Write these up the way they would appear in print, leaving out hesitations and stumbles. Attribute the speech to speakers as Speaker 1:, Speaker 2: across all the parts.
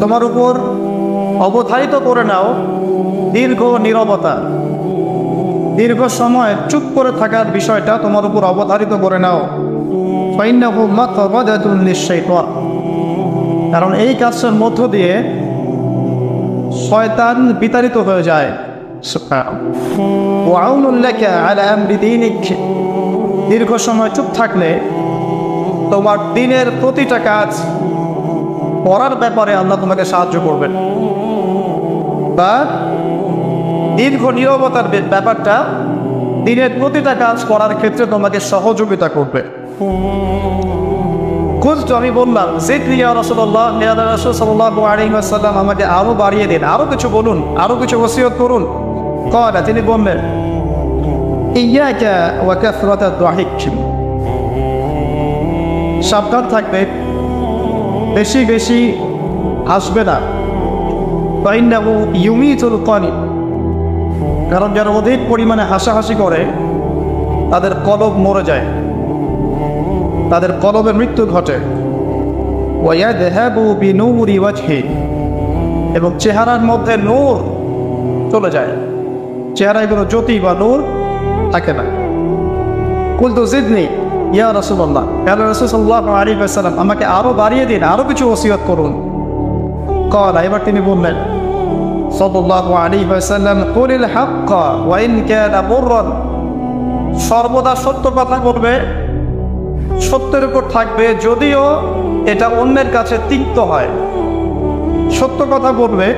Speaker 1: তোমার উপর অবধারিত করে নাও দীর্ঘ নীরবতা, দীর্ঘ সময় চুপ করে থাকার বিষয়টা তোমার উপর অবধারিত করে নাও। ফাইন্নাহু মাতবাদাতুন লিশ-শাইতান, কারণ এই কাজের মধ্য দিয়ে শয়তান বিতাড়িত হয়ে যায়। ওয়া আউনুন লাকা আলা আমরি দীনিক, দীর্ঘ সময় চুপ থাকলে তোমার দিনের প্রতিটা কাজ করার ব্যাপারে আল্লাহ তোমাকে সাহায্য করবেন। বা দীর্ঘ নীরবতার ব্যাপারটা দিনের প্রতিটা কাজ করার ক্ষেত্রে তোমাকে সহযোগিতা করবে। খুঁজতো, আমি বললাম জিদনি ইয়া রাসূলুল্লাহ, ইয়া রাসূল সাল্লাল্লাহু আলাইহি ওয়াসাল্লাম, আমাকে আরো বাড়িয়ে দিন, আরো কিছু বলুন, আরো কিছু ওসিয়ত করুন। ক্বালা, তিনি বললেন ইয়াকা ওয়া কাসরাতাদ দাহিক, সাবধান থাকবে, বেশি বেশি হাসবে না। ফাইন্নাহু ইউমিতুল কলিব, কারণ যারা অধিক পরিমাণে হাসাহাসি করে তাদের কলব মরে যায়, তাদের কলবের মৃত্যু ঘটে। ওয়ায়াযহাবু বিনূরি ওয়াজহি, এবং চেহারার মধ্যে নূর চলে যায়, চেহারায় কোনো জ্যোতি বা নূর থাকে না। কুলতু জিদনি ইয়া রাসূলুল্লাহ, ইয়া রাসূল সাল্লাল্লাহু আলাইহি ওয়াসাল্লাম, আমাকে আরো বাড়িয়ে দিন, আরো কিছু ওসিয়ত করুন। ক্বালা, এবার তিনি বললেন সাল্লাল্লাহু আলাইহি ওয়াসাল্লাম, কুলিল হাক্কা ওয়া ইন কানা মুররান, সর্বদা সত্য কথা বলবে, সত্যের উপর থাকবে যদিও এটা অন্যের কাছে তিক্ত হয়। সত্য কথা বলবে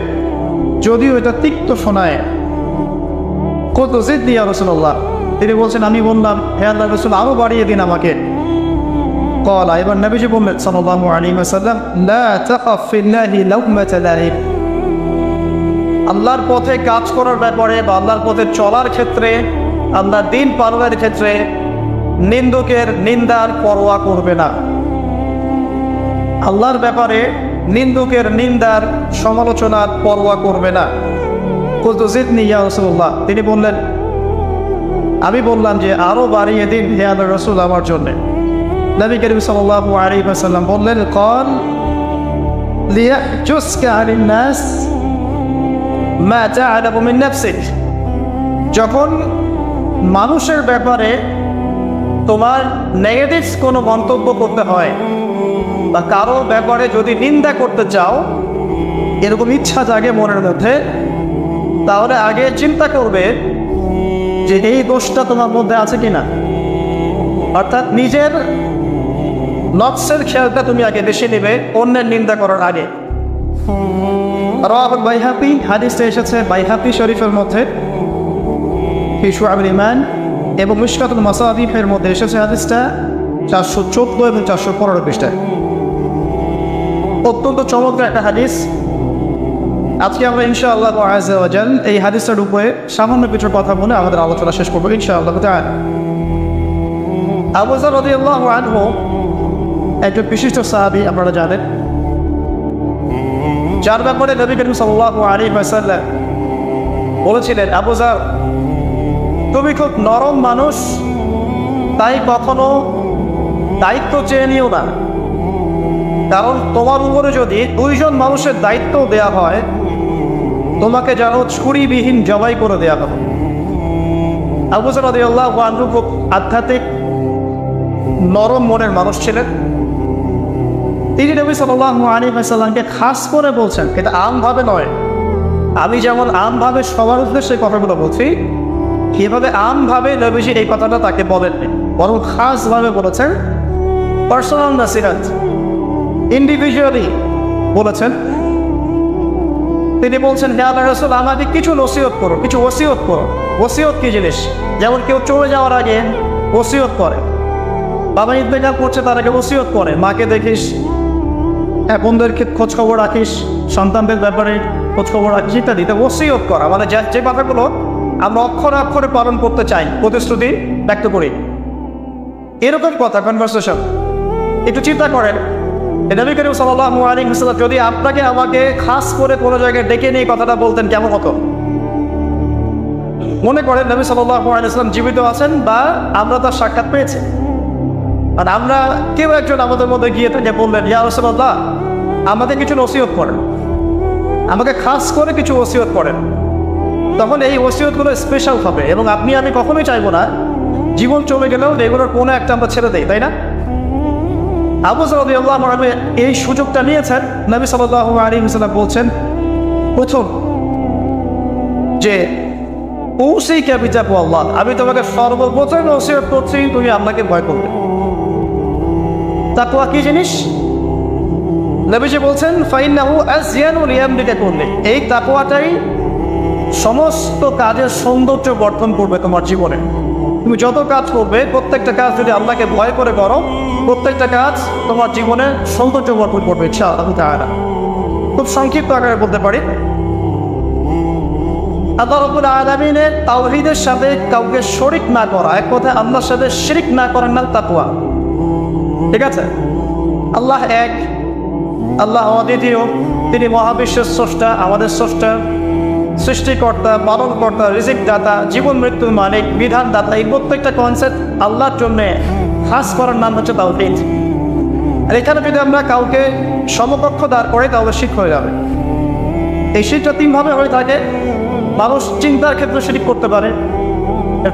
Speaker 1: যদিও এটা তিক্ত শোনায়। কত জিদনি ইয়া রাসূলুল্লাহ, তিনি বলছেন, আমি বললাম হে আল্লাহর রাসূল, আরো বাড়িয়ে দিন আমাকে। ক্বালা, এবার নবীজি বললেন সাল্লাল্লাহু আলাইহি ওয়াসাল্লাম, লা তাখাফ ফিল্লাহি লাওমাতা লাইম, আল্লাহর পথে কাজ করার ব্যাপারে বা আল্লাহর পথে চলার ক্ষেত্রে, আল্লাহর দিন পালনের ক্ষেত্রে নিন্দুকের নিন্দার পরোয়া করবে না। আল্লাহর ব্যাপারে নিন্দুকের নিন্দার সমালোচনার পরোয়া করবে না। কুলতু জিদনি ইয়া রাসূলুল্লাহ, তিনি বললেন, আমি বললাম যে আরো বাড়িয়ে দিন হে আল্লাহর রাসূল আমার জন্য। নবী করিম সাল্লাল্লাহু আলাইহি ওয়াসাল্লাম বললেন, ক্বাল লিয়াহজুসকা আনিন নাস মা তা'লামু মিন নাফসিক, যখন মানুষের ব্যাপারে তোমার নেগেটিভ কোনো মন্তব্য করতে হয় বা কারো ব্যাপারে যদি নিন্দা করতে চাও, এরকম ইচ্ছা জাগে মনের মধ্যে, তাহলে আগে চিন্তা করবে যে এই দোষটা তোমার মধ্যে আছে কিনা। অর্থাৎ নিজের নফসের খেয়ালটা তুমি আগে বেশি নেবে অন্যের নিন্দা করার আগে। রাওয়াহুল বাইহাকি, হাদিসটা এসেছে বাইহাকি শরীফের মধ্যে ফি শুআবুল ঈমান, এবং মিশকাতুল মাসাবিহের মধ্যে এসেছে হাদিসটা 414 এবং 415 পৃষ্ঠায়। অত্যন্ত চমৎকার একটা হাদিস। আজকে আমরা ইনশাআল্লাহ আযজা ওয়া জাল এই হাদিসটার উপরে সামান্য কিছু কথা বলে আমাদের আলোচনা শেষ করবো ইনশাআল্লাহ তাআলা। আবু যর রাদিয়াল্লাহু আনহু একজন বিশিষ্ট সাহাবী, আপনারা জানেন, যার ব্যাপারে নবী করিম সাল্লাল্লাহু আলাইহি ওয়াসাল্লাম বলেছিলেন, আবু যর, তুমি খুব নরম মানুষ, তাই কখনো দায়িত্ব চেয়ে নিও না, কারণ তোমার উপরে যদি 2 জন মানুষের দায়িত্ব দেয়া হয়, তোমাকে যেন ছুরিবিহীন জবাই করে দেয়া হবে। আবু যর রাদিয়াল্লাহু আনহু খুব আধ্যাত্মিক নরম মনের মানুষ ছিলেন। তিনি নবী সাল্লাল্লাহু আলাইহি ওয়াসাল্লামকে খাস করে বলছেন, এটা আমভাবে নয়, আমি যেমন আমভাবে সবার উদ্দেশ্যে কথাগুলো বলছি, এভাবে আমভাবে নবীজি এই কথাটা তাকে বলেননি, বরং খাসভাবে বলেছেন, পার্সোনাল নাসিহাত, ইন্ডিভিজুয়ালি বলেছেন। তিনি বলছেন, হে আল্লাহর রাসূল, আমাকে কিছু নসিহত করো, কিছু ওসিয়ত করো। ওসিয়ত কি জিনিস? যেমন কেউ চলে যাওয়ার আগে ওসিয়ত করে, বাবা ইন্তেকাল করছে তার আগে ওসিয়ত করে, মাকে দেখিস, হ্যাঁ, বোনদেরকে খোঁজ খবর রাখিস, সন্তানদের ব্যাপারে খোঁজ খবর রাখিস ইত্যাদি। ওসিয়ত করা মানে যে কথাগুলো আমরা অক্ষরে অক্ষরে পালন করতে চাই, প্রতিশ্রুতি ব্যক্ত করি, এরকম কথা, কনভারসেশন। একটু চিন্তা করেন, নবী করিম সাল্লাল্লাহু আলাইহি ওয়াসাল্লাম যদি আপনাকে আমাকে খাস করে কোনো জায়গায় ডেকে নিয়ে কথাটা বলতেন, কেমন হতো? মনে করেন নবী সাল্লাল্লাহু আলাইহি ওয়াসাল্লাম জীবিত আছেন বা আমরা তার সাক্ষাৎ পেয়েছি, আর আমরা কেউ একজন আমাদের মধ্যে গিয়ে থেকে বললেন, ইয়া রাসূলুল্লাহ, আমাদের কিছু ওসিয়ত করেন, আমাকে খাস করে কিছু ওসিয়ত করেন, তখন এই ওসিয়তগুলো স্পেশাল হবে এবং আপনি আমি কখনোই চাইবো না জীবন চলে গেলেও এগুলোর কোনো একটা আমরা ছেড়ে দেই, তাই না? আবু যর রাদিয়াল্লাহু আনহু এই সুযোগটা নিয়েছেন। নবী সাল্লাল্লাহু আলাইহি ওয়াসাল্লাম বলছেন, প্রথম যে উসিকা বিতাকওয়াল্লাহ, আমি তোমাকে সর্বপ্রথম ওসিয়ত করছি তুমি আল্লাহকে ভয় করবে। তাকওয়া কি জিনিস? নবীজি বলছেন ফাইন্নাহু আযয়ানু লিয়ামলিকা কুল্লি, এই তাকওয়াটাই সমস্ত কাজের সৌন্দর্য বর্ধন করবে তোমার জীবনে। তুমি যত কাজ করবে প্রত্যেকটা কাজ যদি আল্লাহকে ভয় করে করো, প্রত্যেকটা কাজ তোমার জীবনে সৌন্দর্য বর্ধন করবে ইনশাআল্লাহ তাআলা। খুব সংক্ষিপ্ত আকারে বলতে পারি, আল্লাহ রাব্বুল আলামিনের তাওহীদের সাথে কাউকে শরীক না করা, এক কথায় আল্লাহর সাথে শিরক না করার নাম তাকওয়া। ঠিক আছে? আল্লাহ এক, আল্লাহ অদ্বিতীয়, তিনি মহাবিশ্বের স্রষ্টা, আমাদের স্রষ্টা, সৃষ্টিকর্তা, পালনকর্তা, রিজিক দাতা, জীবন মৃত্যুর মালিক, বিধান দাতা। এই প্রত্যেকটা কনসেপ্ট আল্লাহর জন্য খাস করার নাম হচ্ছে তাওহীদ। আর এখানে যদি আমরা কাউকে সমকক্ষ দাঁড় করি তাহলে শিরক হয়ে যাবে। এই শিরকটা তিনভাবে হয়ে থাকে। মানুষ চিন্তার ক্ষেত্রে শিরক করতে পারে।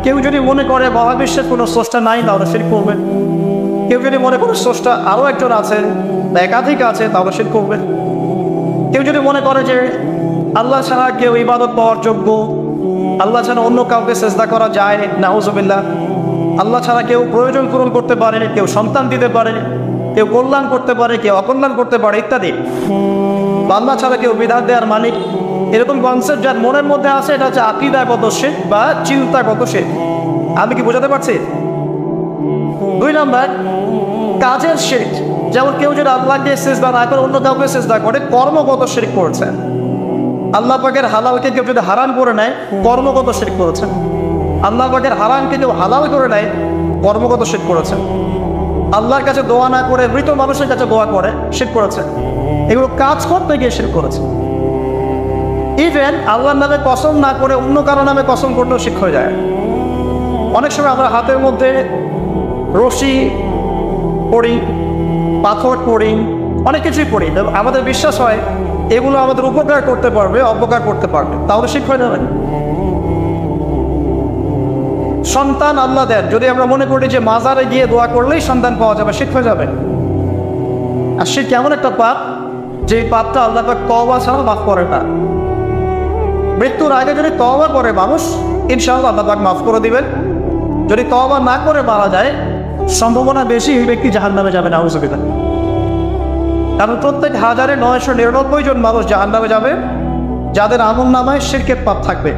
Speaker 1: কেউ যদি মনে করে মহাবিশ্বের কোনো স্রষ্টা নাই তাহলে শিরক করবে। কেউ যদি মনে করে স্রষ্টা আরও একজন আছে বা একাধিক আছে তাহলে শিরক করবে। কেউ যদি মনে করে যে আল্লাহ ছাড়া কেউ ইবাদত পাওয়ার যোগ্য, আল্লাহ ছাড়া অন্য কাউকে সেজদা করা যায়, নাউজুবিল্লাহ, আল্লাহ ছাড়া কেউ প্রয়োজন পূরণ করতে পারে, কেউ সন্তান দিতে পারে, কেউ কল্যাণ করতে পারে, কেউ অকল্যাণ করতে পারে ইত্যাদি, আল্লাহ ছাড়া কেউ বিধান দেওয়ার মালিক, এরকম কনসেপ্ট যার মনের মধ্যে আছে এটা হচ্ছে আকীদাগত শিরক বা চিন্তাগত শিরক। আমি কি বোঝাতে পারছি? 2 নাম্বার কাজের শিরক, যেমন কেউ যদি আল্লাহকে সেজদা না করে অন্য কাউকে সেজদা করে কর্মগত শিরক করেছে। আল্লাহ পাকের হালালকে কেউ যদি হারাম করে নেয় কর্মগত শিরক করেছেন। আল্লাহ পাকের হারামকে কেউ হালাল করে নেয় কর্মগত শিরক করেছেন। আল্লাহর কাছে দোয়া না করে মৃত মানুষের কাছে দোয়া করে শিরক করেছে। এগুলো কাজ করতে গিয়ে শিরক করেছে। ইভেন আল্লাহর নামে কসম না করে অন্য কারো নামে কসম করতেও শিরক হয়ে যায়। অনেক সময় আমরা হাতের মধ্যে রশি পড়ি, পাথর পড়ি, অনেক কিছুই পড়ি, আমাদের বিশ্বাস হয় এগুলো আমাদের উপকার করতে পারবে, অপকার করতে পারবে, তাহলে শিরক হয়ে যাবে। সন্তান আল্লাহ দেন, যদি আমরা মনে করি যে মাজারে গিয়ে দোয়া করলেই সন্তান পাওয়া যাবে, শিরক হয়ে যাবে। আর শিরক এমন একটা পাপ যে পাপটা আল্লাহ পাক তওবা ছাড়া মাফ করে না। মৃত্যুর আগে যদি তওবা করে মানুষ, ইনশাআল্লাহ আল্লাহ পাক মাফ করে দিবেন। যদি তওবা না করে মারা যায়, সম্ভাবনা বেশি এই ব্যক্তি জাহান্নামে যাবে, নাউজুবিল্লাহ। কারণ প্রত্যেক 1999 জন মানুষ জাহান্নামে যাবে যাদের আমল নামায় শিরকের পাপ থাকবে।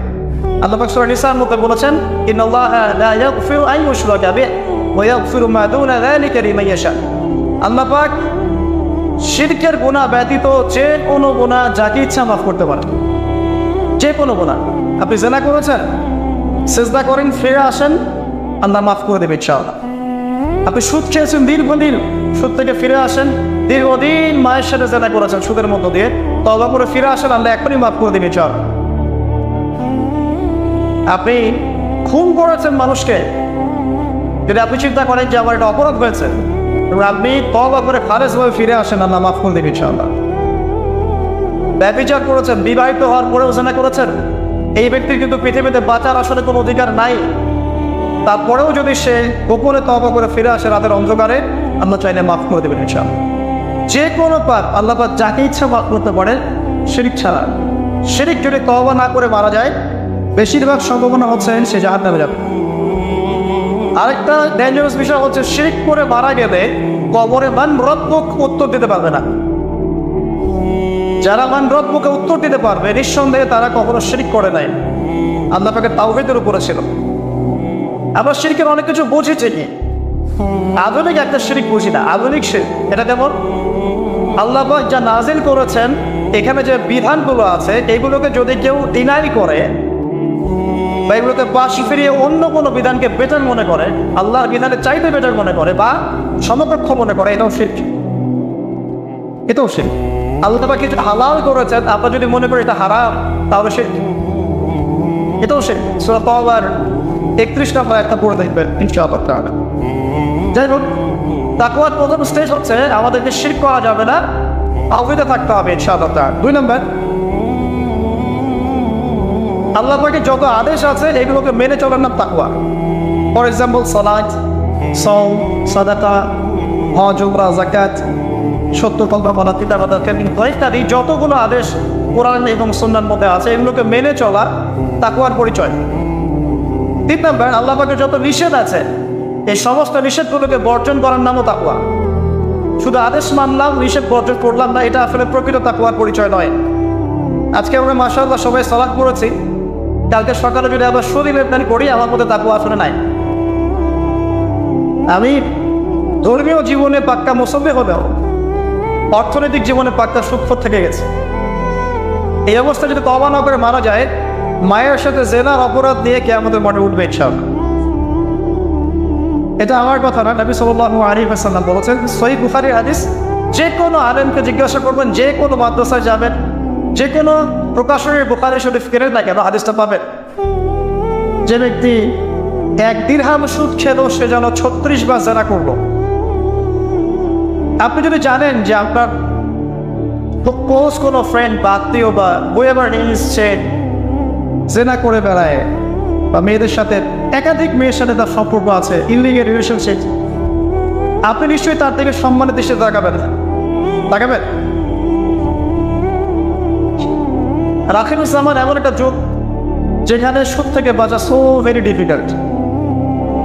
Speaker 1: আল্লাহ পাক সূরা নিসার মধ্যে বলেছেন, ইন্নাল্লাহা লা ইয়াগফিরু আন ইউশরাকা বিহি ওয়া ইয়াগফিরু মা দুনা যালিকা লিমান ইয়াশা। আল্লাহ পাক শিরকের গুনাহ ব্যতীত যে কোনো গুনাহ যাকে ইচ্ছা মাফ করতে পারেন। যে কোনো গুনাহ, আপনি জিনা করেছেন, সিজদা করেন, ফিরে আসেন, আল্লাহ মাফ করে দেবে ইনশাআল্লাহ। আপনি সুদ খেয়েছেন দীর্ঘদিন, সুদ থেকে ফিরে আসেন, দীর্ঘদিন মায়ের সাথে জিনা করেছেন সুদের মধ্য দিয়ে, তওবা করে ফিরে আসেন, আল্লাহ এখনই মাফ করে দেবে ইনশাআল্লাহ। আপনি খুন করেছেন মানুষকে, যদি আপনি চিন্তা করেন যে আমার এটা অপরাধ হয়েছে, আপনি তওবা করে খালেসভাবে ফিরে আসেন, আল্লাহ মাফ করে দেবে ইনশাআল্লাহ। ব্যভিচার করেছেন, বিবাহিত হওয়ার পরেও জিনা করেছেন, এই ব্যক্তির কিন্তু পৃথিবীতে বাঁচার আসলে কোনো অধিকার নাই। তারপরেও যদি সে গোপনে তওবা করে ফিরে আসে রাতের অন্ধকারে, আল্লাহ চাইলে মাফ করে দেবেন ইনশাআল্লাহ। যে কোনো পাপ আল্লাহ পাক যাকে ইচ্ছা মাফ করতে পারেন, শিরক ছাড়া। শিরক যদি তওবা না করে মারা যায়, বেশিরভাগ সম্ভাবনা হচ্ছে সে জাহান্নামে যাবে। আরেকটা ডেঞ্জারাস বিষয় হচ্ছে শিরক করে মারা গেলে কবরে মান রব্বুক উত্তর দিতে পারবে না। যারা মান রব্বুকে উত্তর দিতে পারবে, নিঃসন্দেহে তারা কখনো শিরক করে নাই, আল্লাহ পাকের তাওহীদের উপরে ছিল। আমরা শিরকের অনেক কিছু বুঝেছি কি, আধুনিক একটা শিরক বুঝি না, আধুনিক শিরক। এটা যেমন আল্লাহ পাক যা নাজিল করেছেন, এখানে যে বিধানগুলো আছে এগুলোকে যদি কেউ ডিনাই করে বা এগুলোকে পাশ ফিরিয়ে অন্য কোনো বিধানকে বেটার মনে করে, আল্লাহর বিধানের চাইতে বেটার মনে করে বা সমকক্ষ মনে করে, এটাও শিরক। এটাও শিরক। আল্লাহ পাক কিছু হালাল করেছেন, আপনারা যদি মনে করেন এটা হারাম, তাহলে শিরক। এটাও শিরক। সূরা তাওবার 31 নম্বর আয়াতটা পড়ে দেখবেন ইনশাআল্লাহ তাআলা। যাই হোক, তাকওয়ার প্রথম স্টেজ হচ্ছে আমাদেরকে শিরক করা যাবে না, তাওহীদে থাকতে হবে ইনশাআল্লাহ তাআলা। 2 নম্বর, আল্লাহ পাকের যত আদেশ আছে এগুলোকে মেনে চলার নাম তাকওয়া। ফর এক্সাম্পল সালাত, সাওম, সাদাকা, হজ, উমরা, যাকাত, সত্য কথা বলা, পিতামাতার খেদমত ইত্যাদি যতগুলো আদেশ কোরআন এবং সুন্নাহর মধ্যে আছে এগুলোকে মেনে চলা তাকওয়ার পরিচয়। 3 নম্বর, আল্লাহ পাকের যত নিষেধ আছে এই সমস্ত নিষেধগুলোকে বর্জন করার নামও তাকওয়া। শুধু আদেশ মানলাম, নিষেধ বর্জন করলাম না, এটা আসলে প্রকৃত তাকওয়ার পরিচয় নয়। আজকে আমরা মাশাআল্লাহ সবাই সালাত পড়েছি, কালকে সকালে যদি আবার শরীর লেনদেন করি আমার মধ্যে তাকওয়া আসলে নাই। আমি ধর্মীয় জীবনে পাক্কা মুসল্লি হলেও অর্থনৈতিক জীবনে পাক্কা সুখর থেকে গেছে। এই অবস্থা যদি তওবা না করে মারা যায়, মায়ের সাথে জেনার অপরাধ নিয়ে কিয়ামতের মাঠে উঠবে ইনশাআল্লাহ। এটা আমার কথা না, নবী সাল্লাল্লাহু আলাইহি ওয়াসাল্লাম বলেছেন, সহিহ বুখারীর হাদিস, যে কোনো আলেমকে জিজ্ঞাসা করবেন, যে কোনো মাদ্রাসায় যাবেন, যে কোনো প্রকাশনের বুখারী শরীফ কেনেন না কেন হাদিসটা পাবেন, যে ব্যক্তি 1 দিরহাম সুদ খেলো সে যেন 36 বার জেনা করলো। আপনি যদি জানেন যে আপনার ক্লোজ কোনো ফ্রেন্ড বা আত্মীয় বা হুয়েভার ইজ সে জেনা করে বেড়ায় বা মেয়েদের সাথে একাধিক মেয়ের সাথে তার সম্পর্ক আছে, ইলিগাল রিলেশনশিপ, আপনি নিশ্চয়ই তার থেকে সম্মানের দৃষ্টিতে তাকাবেন না, তাকাবেন? আখিরুজ্জামান এমন একটা যুগ যেখানে সুদ থেকে বাঁচা সো ভেরি ডিফিকাল্ট।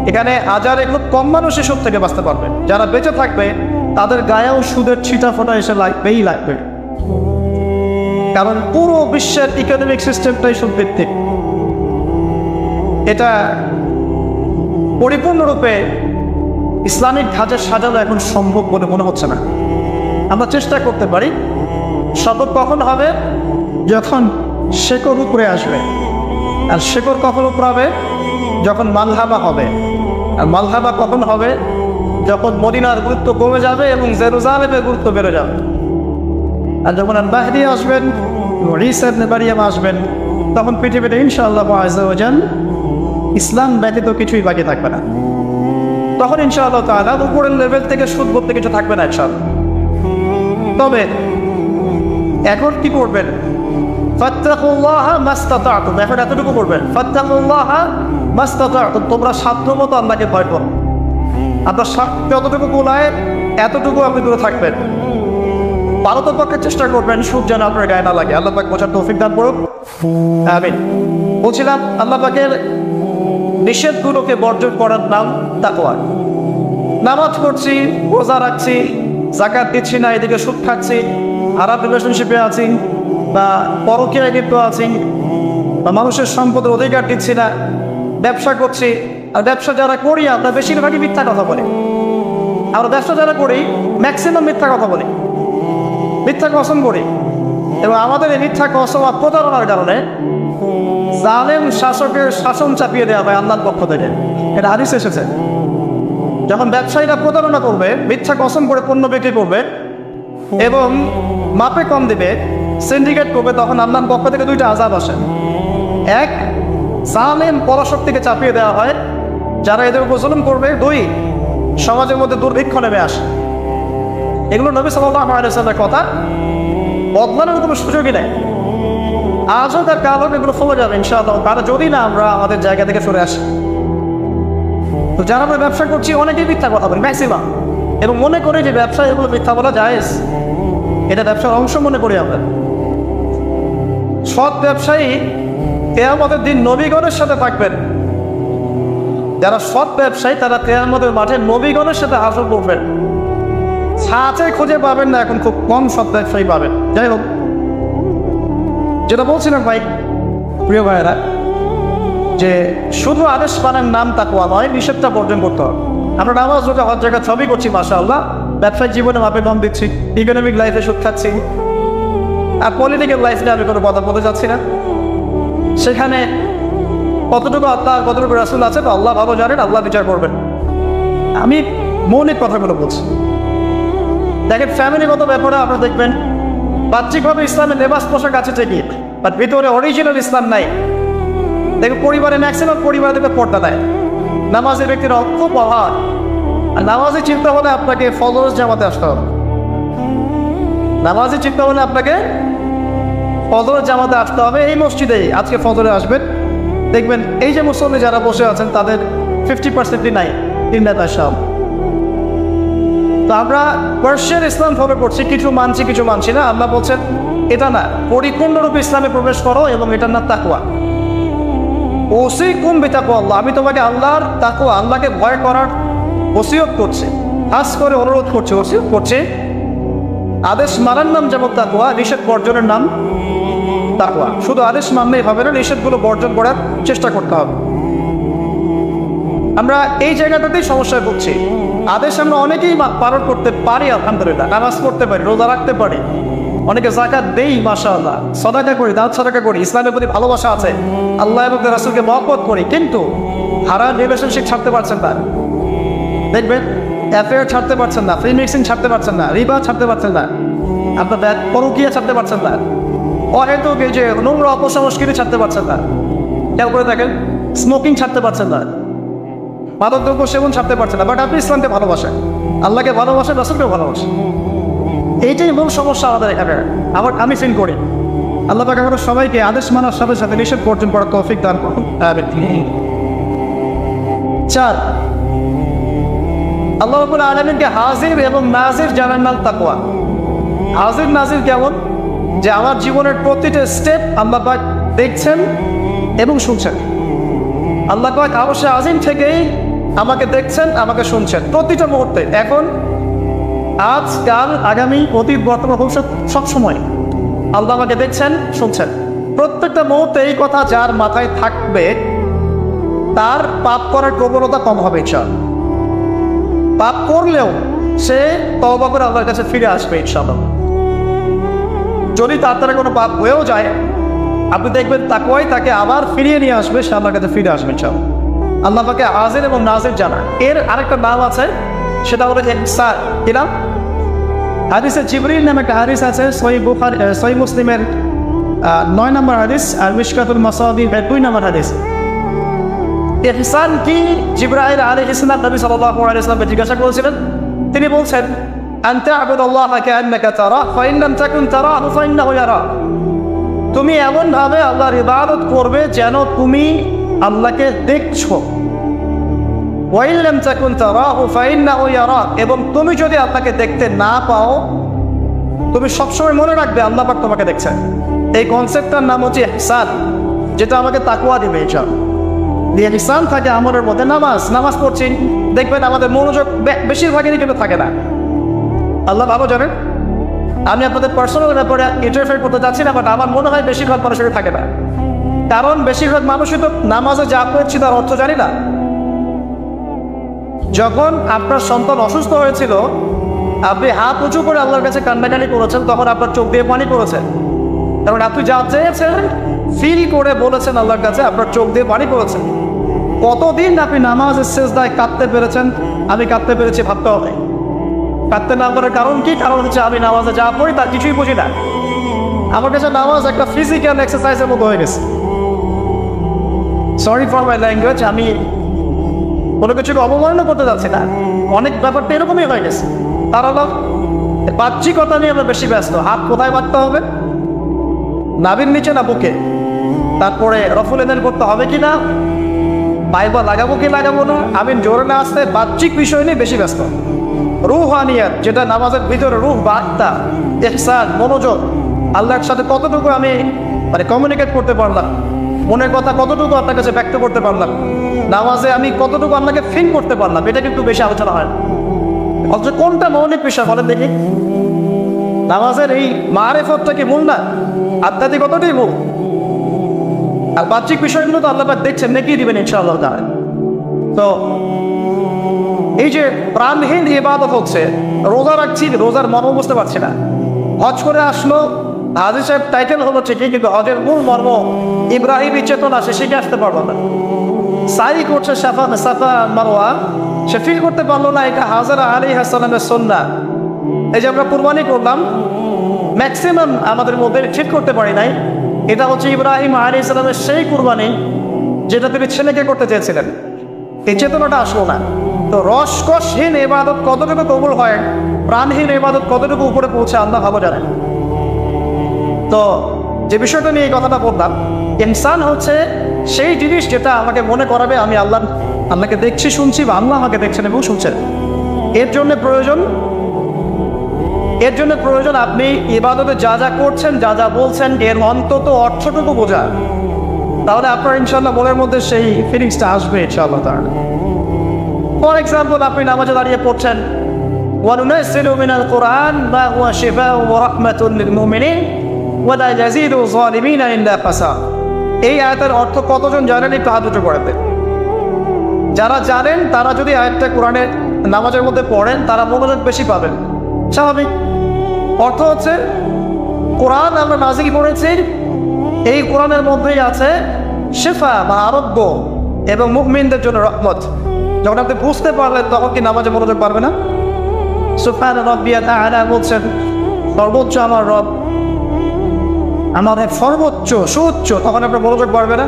Speaker 1: এখানে হাজারে খুব কম মানুষই সুদ থেকে বাঁচতে পারবে। যারা বেঁচে থাকবে তাদের গায়েও সুদের ছিটা ফোটা এসে লাগবেই লাগবে, কারণ পুরো বিশ্বের ইকোনমিক সিস্টেমটাই সুদ ভিত্তিক। এটা পরিপূর্ণরূপে ইসলামিক ধাঁচে সাজানো এখন সম্ভব বলে মনে হচ্ছে না। আমরা চেষ্টা করতে পারি। সবক কখন হবে? যখন শেকড় উপরে আসবে। আর শেকড় কখন উপরে হবে? যখন মালহাবা হবে। আর মালহাবা কখন হবে? যখন মদিনার গুরুত্ব কমে যাবে এবং জেরুজালেমের গুরুত্ব বেড়ে যাবে। আর যখন মাহদী আসবেন, ঈসা ইবনে মারইয়াম আসবেন, তখন পৃথিবীতে ইনশাআল্লাহ আযজা ওয়া জাল ইসলাম ব্যতীত কিছুই বাকি থাকবে না। তখন ইনশাআল্লাহ তাআলা উপরের লেভেল থেকে সুদ বলতে কিছু থাকবে না ইনশাআল্লাহ। তবে এখন কি করবেন? ফাত্তাকুল্লাহা মাসতাতা'তুম, এখন এতটুকু করবেন, ফাত্তাকুল্লাহা মাসতাতা'তুম, তোমরা সাধ্যমতো আল্লাহকে ভয় করো। আপনার সাধ্য যতটুকু কুলায় এতটুকু আপনি দূরে থাকবেন। পারতপক্ষে চেষ্টা করবেন সুদ যেন আপনার গায়ে না লাগে। আল্লাহ পাক বোঝার তৌফিক দান করুক, আমিন। বলছিলাম আল্লাহ পাকের নিষেধগুলোকে বর্জন করার নাম তাকওয়া। নামাজ পড়ছি, রোজা রাখছি, যাকাত দিচ্ছি না, এদিকে সুদ খাচ্ছি, হারাম রিলেশনশিপে আছি, বা পরকীয়ায় লিপ্ত আছি, বা মানুষের সম্পদের অধিকার দিচ্ছি না, ব্যবসা করছি। আর ব্যবসা যারা করি আমরা বেশিরভাগই মিথ্যা কথা বলি। আমরা ব্যবসা যারা করি ম্যাক্সিমাম মিথ্যা কথা বলি, মিথ্যা কসম করি। এবং আমাদের এই মিথ্যা কসম আর প্রতারণার কারণে জালেম শাসকের শাসন চাপিয়ে দেওয়া হয় আল্লাহর পক্ষ থেকে। এটা হাদিসে এসেছে। যখন ব্যবসায়ীরা প্রতারণা করবে, মিথ্যা কসম করে পণ্য বিক্রি করবে এবং মাপে কম দেবে, সিন্ডিকেট করবে, তখন আল্লাহর পক্ষ থেকে 2টা আযাব আসে। এক, জালেম পরাশক্তিকে চাপিয়ে দেওয়া হয় যারা এদের উপর জুলুম করবে। 2, সমাজের মধ্যে দুর্ভিক্ষ নেমে আসে। এগুলো নবী সাল্লাল্লাহু আলাইহি ওয়াসাল্লামের কথা, বদলানোর কোনো সুযোগই নেই। আজও তার কাল হবে, এগুলো ফলো যাবে ইনশাআল্লাহ, তারা যদি না আমরা আমাদের জায়গা থেকে সরে আসি। তো যারা আমরা ব্যবসা করছি অনেকেই মিথ্যা কথা বলি ম্যাক্সিমাম, এবং মনে করি যে ব্যবসায় এগুলো মিথ্যা বলা জায়েজ, এটা ব্যবসার অংশ মনে করি আমরা। সৎ ব্যবসায়ী কিয়ামতের দিন নবীগণের সাথে থাকবেন। যারা সৎ ব্যবসায়ী তারা কিয়ামতের মাঠে নবীগণের সাথে হাসর করবেন। ছাঁচে খুঁজে পাবেন না, এখন খুব কম সৎ ব্যবসায়ী পাবেন। যাই হোক, যেটা বলছিলাম ভাই, প্রিয় ভাইয়েরা, যে শুধু আদেশ পানের নাম তাকওয়া নয়, নিষেধটা বর্জন করতে হবে। আমরা নামাজ রোজা হজ জাকাত সবই করছি মাশাআল্লাহ, ব্যবসায়িক জীবনে মাপে কম দিচ্ছি, ইকোনমিক লাইফে সুদ খাচ্ছি, আর পলিটিক্যাল লাইফ নিয়ে আমি কোনো কথা বলতে চাচ্ছি না। সেখানে কতটুকু আল্লাহ কতটুকু রাসূল আছে তো আল্লাহ ভালো জানেন, আল্লাহ বিচার করবেন। আমি মৌলিক কথাগুলো বলছি। দেখেন, ফ্যামিলিগত ব্যাপারে আপনারা দেখবেন বাহ্যিকভাবে ইসলামের লেবাস পোশাক আছে ঠিকই, বাট ভিতরে অরিজিনাল ইসলাম নাই। দেখবেন পরিবারে ম্যাক্সিমাম পরিবারে দেখবে পর্দা দেয়, নামাজের ব্যক্তির খুব অভাব। আর নামাজের চিন্তা হলে আপনাকে ফজর জামাতে আসতে হবে। নামাজে চিন্তা হলে আপনাকে ফজরের জামাতে আসতে হবে। এই মসজিদেই আজকে ফজরে আসবেন, দেখবেন এই যে মুসল্লি যারা বসে আছেন তাদের 50% নাই তিনটা সব। তো আমরা পার্সিয়ান ইসলাম ফলো করছি, কিছু মানছি কিছু মানছি না। আল্লাহ বলছেন এটা না, পরিপূর্ণরূপে ইসলামে প্রবেশ করো এবং এটার না তাকওয়া। ওসিকুম বিতাকওয়া আল্লাহ, আমি তোমাকে আল্লাহর তাকওয়া, আল্লাহকে ভয় করার ওসিয়ত করছি, খাস করে অনুরোধ করছি, ওসিয়ত করছি। আদেশ মানার নাম যেমন তাকওয়া, নিষেধ বর্জনের নাম তাকওয়া। শুধু আদেশ মানলেই হবে না, নিষেধগুলো বর্জন করার চেষ্টা করতে হবে। আমরা এই জায়গাটাতেই সমস্যায় পড়ছি। আদেশ আমরা অনেকেই পালন করতে পারি, আলহামদুলিল্লাহ, নামাজ পড়তে পারি, রোজা রাখতে পারি, অনেকে যাকাত দেই, মাশাআল্লাহ, সাদাকা করি, দান সাদাকা করি, ইসলামের প্রতি ভালোবাসা আছে, আল্লাহ এবং রাসূলকে মহব্বত করি, কিন্তু হারাম রিলেশনশিপ ছাড়তে পারছেন না। দেখবেন অ্যাফেয়ার ছাড়তে পারছেন না, ফ্রি মিক্সিং ছাড়তে পারছেন না, রিবা ছাড়তে পারছেন না, আপনার পরকীয়া ছাড়তে পারছেন না, অহেতুক এই যে নোংরা অপসংস্কৃতি ছাড়তে পারছেন না। খেয়াল করে দেখেন, স্মোকিং ছাড়তে পারছেন না, মাদক দ্রব্য সেবন ছাড়তে পারছেন না, বাট আপনি ইসলামকে ভালোবাসেন, আল্লাহকে ভালোবাসেন, রাসূলকে ভালোবাসেন। এইটাই মূল সমস্যা আমাদের এখানে। আমি ফিল করি আল্লাহ পাক আমাদের সবাইকে আদেশ মানার সাথে সাথে নিষেধ বর্জন করার তৌফিক দান করুন। 4, আল্লাহ রাব্বুল আলামিনকে হাজির এবং নাজির জানার নাম তাকওয়া। হাজির নাজির কেমন? যে আমার জীবনের প্রতিটা স্টেপ আল্লাহ পাক দেখছেন এবং শুনছেন। আল্লাহ পাক অবশ্যই আজিম থেকেই আমাকে দেখছেন, আমাকে শুনছেন প্রতিটা মুহূর্তে, এখন, আজ, কাল, আগামী, অতীত, বর্তমান, ভবিষ্যৎ, সবসময় আল্লাহ আমাকে দেখছেন, শুনছেন প্রত্যেকটা মুহূর্তে। এই কথা যার মাথায় থাকবে তার পাপ করার প্রবণতা কম হবে ইনশাআল্লাহ। পাপ করলেও সে তওবা করে আল্লাহর কাছে ফিরে আসবে ইনশাআল্লাহ। যদি তার দ্বারা কোনো পাপ হয়েও যায়, আপনি দেখবেন তাকওয়াই তাকে আবার ফিরিয়ে নিয়ে আসবে, সে আল্লাহর কাছে ফিরে আসবে ইনশাআল্লাহ। আল্লাহ পাকে হাজির এবং নাজির জানা। এর আরেকটা নাম আছে, সেটা হলো ইহসান। কি নাম? হাদিসে জিবরিল নামে একটা হাদিস আছে, সহিহ মুসলিমের 9 নম্বর হাদিস, আর মিশকাতুল মাসাবিহ 2 নম্বর হাদিস। ইহসান কি জিবরাইল আলাইহিস সালাম নবী সাল্লাল্লাহু আলাইহি ওয়াসাল্লামকে জিজ্ঞাসা করেছিলেন। তিনি বলছেন, আনতা আবুদুল্লাহ কাআন্নাকা তারা ফা ইন লাম তাকুন তারাহু ফা ইন্নাহু ইয়ারা। তুমি এমন ভাবে আল্লাহর ইবাদত করবে যেন তুমি আল্লাহকে দেখছো। ওয়া ইন লাম তাকুন তারাহু ফা ইন্নাহু ইয়ারা, এবং তুমি যদি আল্লাহকে দেখতে না পাও, তুমি সবসময় মনে রাখবে আল্লাহ পাক তোমাকে দেখছেন। এই কনসেপ্টটার নাম হচ্ছে ইহসান, যেটা আমাকে তাকওয়া দিবে ইনশাআল্লাহ। ইহসান থাকে আমলের মধ্যে। নামাজ পড়ছি, দেখবেন আমাদের মনোযোগ বেশিরভাগই কিন্তু থাকে না। আল্লাহ ভালো জানেন, আমি আপনাদের পার্সোনাল ব্যাপারে ইন্টারফেয়ার করতে যাচ্ছি না, বাট আমার মনে হয় বেশিরভাগ মানুষের থাকে না। কারণ বেশিরভাগ মানুষই তো নামাজে যা পড়ছি তার অর্থ জানি না। যখন আপনার সন্তান অসুস্থ হয়েছিল, আপনি হাত উঁচু করে আল্লাহর কাছে কান্নাকানি করেছেন, তখন আপনার চোখ দিয়ে পানি পড়েছেন, কারণ আপনি যা চেয়েছেন ফিল করে বলেছেন আল্লাহর কাছে, আপনার চোখ দিয়ে পানি পড়েছেন। কতদিন আপনি নামাজের সিজদায় কাঁদতে পেরেছেন? আমি কাঁদতে পেরেছি, ভাবতে হবে। কাঁদতে না পারার কারণ কি? কারণ হচ্ছে আমি নামাজে যা পড়ি তার কিছুই বুঝি না। আমার কাছে নামাজ একটা ফিজিক্যাল এক্সারসাইজের মতো হয়ে গেছে। সরি ফর মাই ল্যাঙ্গুয়েজ, আমি কোনো কিছুকে অবমাননা করতে যাচ্ছি না, অনেক ব্যাপারটা এরকমই হয়ে গেছে। তার হলো বাহ্যিকতা নিয়ে আমরা বেশি ব্যস্ত। হাত কোথায় বাঁধতে হবে? নাভির নিচে না বুকে? তারপরে রফুল এদেন করতে হবে কি না, পাইবা লাগাবো কি লাগাবো না, আমি জোরে না আসতে, বাহ্যিক বিষয় নিয়ে বেশি ব্যস্ত। রুহানিয়াত, যেটা নামাজের ভিতরে রুহ বা আত্মা, ইহসান, মনোযোগ, আল্লাহর সাথে কতটুকু আমি কমিউনিকেট করতে পারলাম, মনের কথা কতটুকু আপনার কাছে ব্যক্ত করতে পারলাম, নামাজে আমি কতটুকু আপনাকে ফিল করতে পারলাম, এটা কিন্তু বেশি আলোচনা হয়। অথচ কোনটা মৌলিক বিষয় বলেন দেখি? নামাজের এই মারেফতটা কি মূল না? আধ্যাত্মিকতাটাই মূল। আর বাহ্যিক বিষয়গুলো তো আল্লাহ পাক দেখছেন, নেকি দিবেন ইনশাআল্লাহ তাআলা। তো এই যে প্রাণহীন ইবাদত হচ্ছে, রোজা রাখছি, রোজার মর্ম বুঝতে পারছি না। হজ করে আসলো, হাজী সাহেব টাইটেল হলো ঠিকই, কিন্তু হজের মূল মর্ম ইব্রাহিমী চেতনা সে শিখে আসতে পারলো না। সাই করছে সাফা মারওয়া, সে ফিল করতে পারলো না এটা হাজরা আলাইহিস সালামের সুন্নাহ। এই যে আমরা কুরবানি করলাম, ম্যাক্সিমাম আমাদের মধ্যে ঠিক করতে পারি নাই এটা হচ্ছে ইব্রাহিম আলাইহিস সালামের সেই কুরবানি যেটা তিনি ছেলেকে করতে চেয়েছিলেন। এই চেতনাটা আসলো না। তো রসকসহীন ইবাদত কতটুকু কবুল হয়, প্রাণহীন ইবাদত কতটুকু উপরে পৌঁছে আল্লাহ ভালো জানেন। তো যে বিষয়টা নিয়ে এই কথাটা বললাম, ইনসান হচ্ছে সেই জিনিস যেটা আমাকে মনে করাবে আমি আল্লাহকে দেখছি শুনছি, বা আল্লাহ আমাকে দেখছেন এবং শুনছেন। এর জন্য প্রয়োজন আপনি ইবাদতে যা যা করছেন, যা যা বলছেন, এর অন্তত অর্থটুকু বোঝা। তাহলে আপনার ইনশাআল্লাহ মনের মধ্যে সেই ফিলিংসটা আসবে ইনশাআল্লাহ তাআলা। ফর এক্সাম্পল, আপনি নামাজে দাঁড়িয়ে পড়ছেন, ওয়ানুনাজ্জিলু মিনাল কুরআন মা হুয়া শিফাউ ওয়া রাহমাতুল লিল মুমিনিন ওয়া লা ইয়াজিদু যালিমিনা ইল্লা ফাসাদ। এই আয়াতের অর্থ কতজন জানেন? একটু হাত উঁচু করে দেন। যারা জানেন তারা যদি আয়াতটা কোরআনের নামাজের মধ্যে পড়েন, তারা মনোযোগ বেশি পাবেন, স্বাভাবিক। অর্থ হচ্ছে কোরআন আমরা নাজিল করেছি, এই কোরআনের মধ্যেই আছে শিফা বা আরোগ্য এবং মুমিনদের জন্য রহমত। যখন আপনি বুঝতে পারলেন তখন কি নামাজে মনোযোগ পারবে না? সুবহান রাব্বিয়াল আ'লা বলছেন, সর্বোচ্চ আমার রব, আমার সর্বোচ্চ সুউচ্চ, তখন আপনার মনোযোগ পারবে না?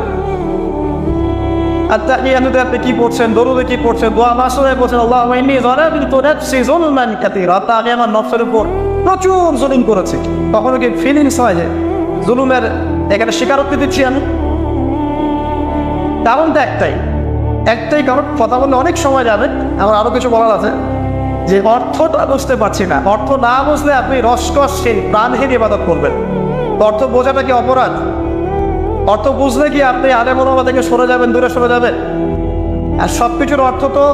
Speaker 1: আত্তাহিয়াতুতে আপনি কি পড়ছেন, দরুদে কি পড়ছেন, দোয়া মাসুরে পড়ছেন, আল্লাহুম্মা ইন্নী যালামতু নাফসি যুলমান কাসীরা, আমি আমার নফসের উপর প্রচুর জুলুম করেছি। তখন কি ফিলিংস হয় যে জুলুমের এখানে স্বীকারোক্তি দিচ্ছি আমি? কারণটা একটাই কারণ। কথা বললে অনেক সময় যাবে, আমার আরো কিছু বলার আছে, যে অর্থটা বুঝতে পারছি না। অর্থ না বুঝলে আপনি রসকসহীন প্রাণহীন ইবাদত করবেন। অর্থ বোঝাটা কি অপরাধ? অর্থ বুঝলে কি আপনি আলেম ওলামা থেকে সরে যাবেন, দূরে সরে যাবেন? আর সবকিছুর অর্থ তো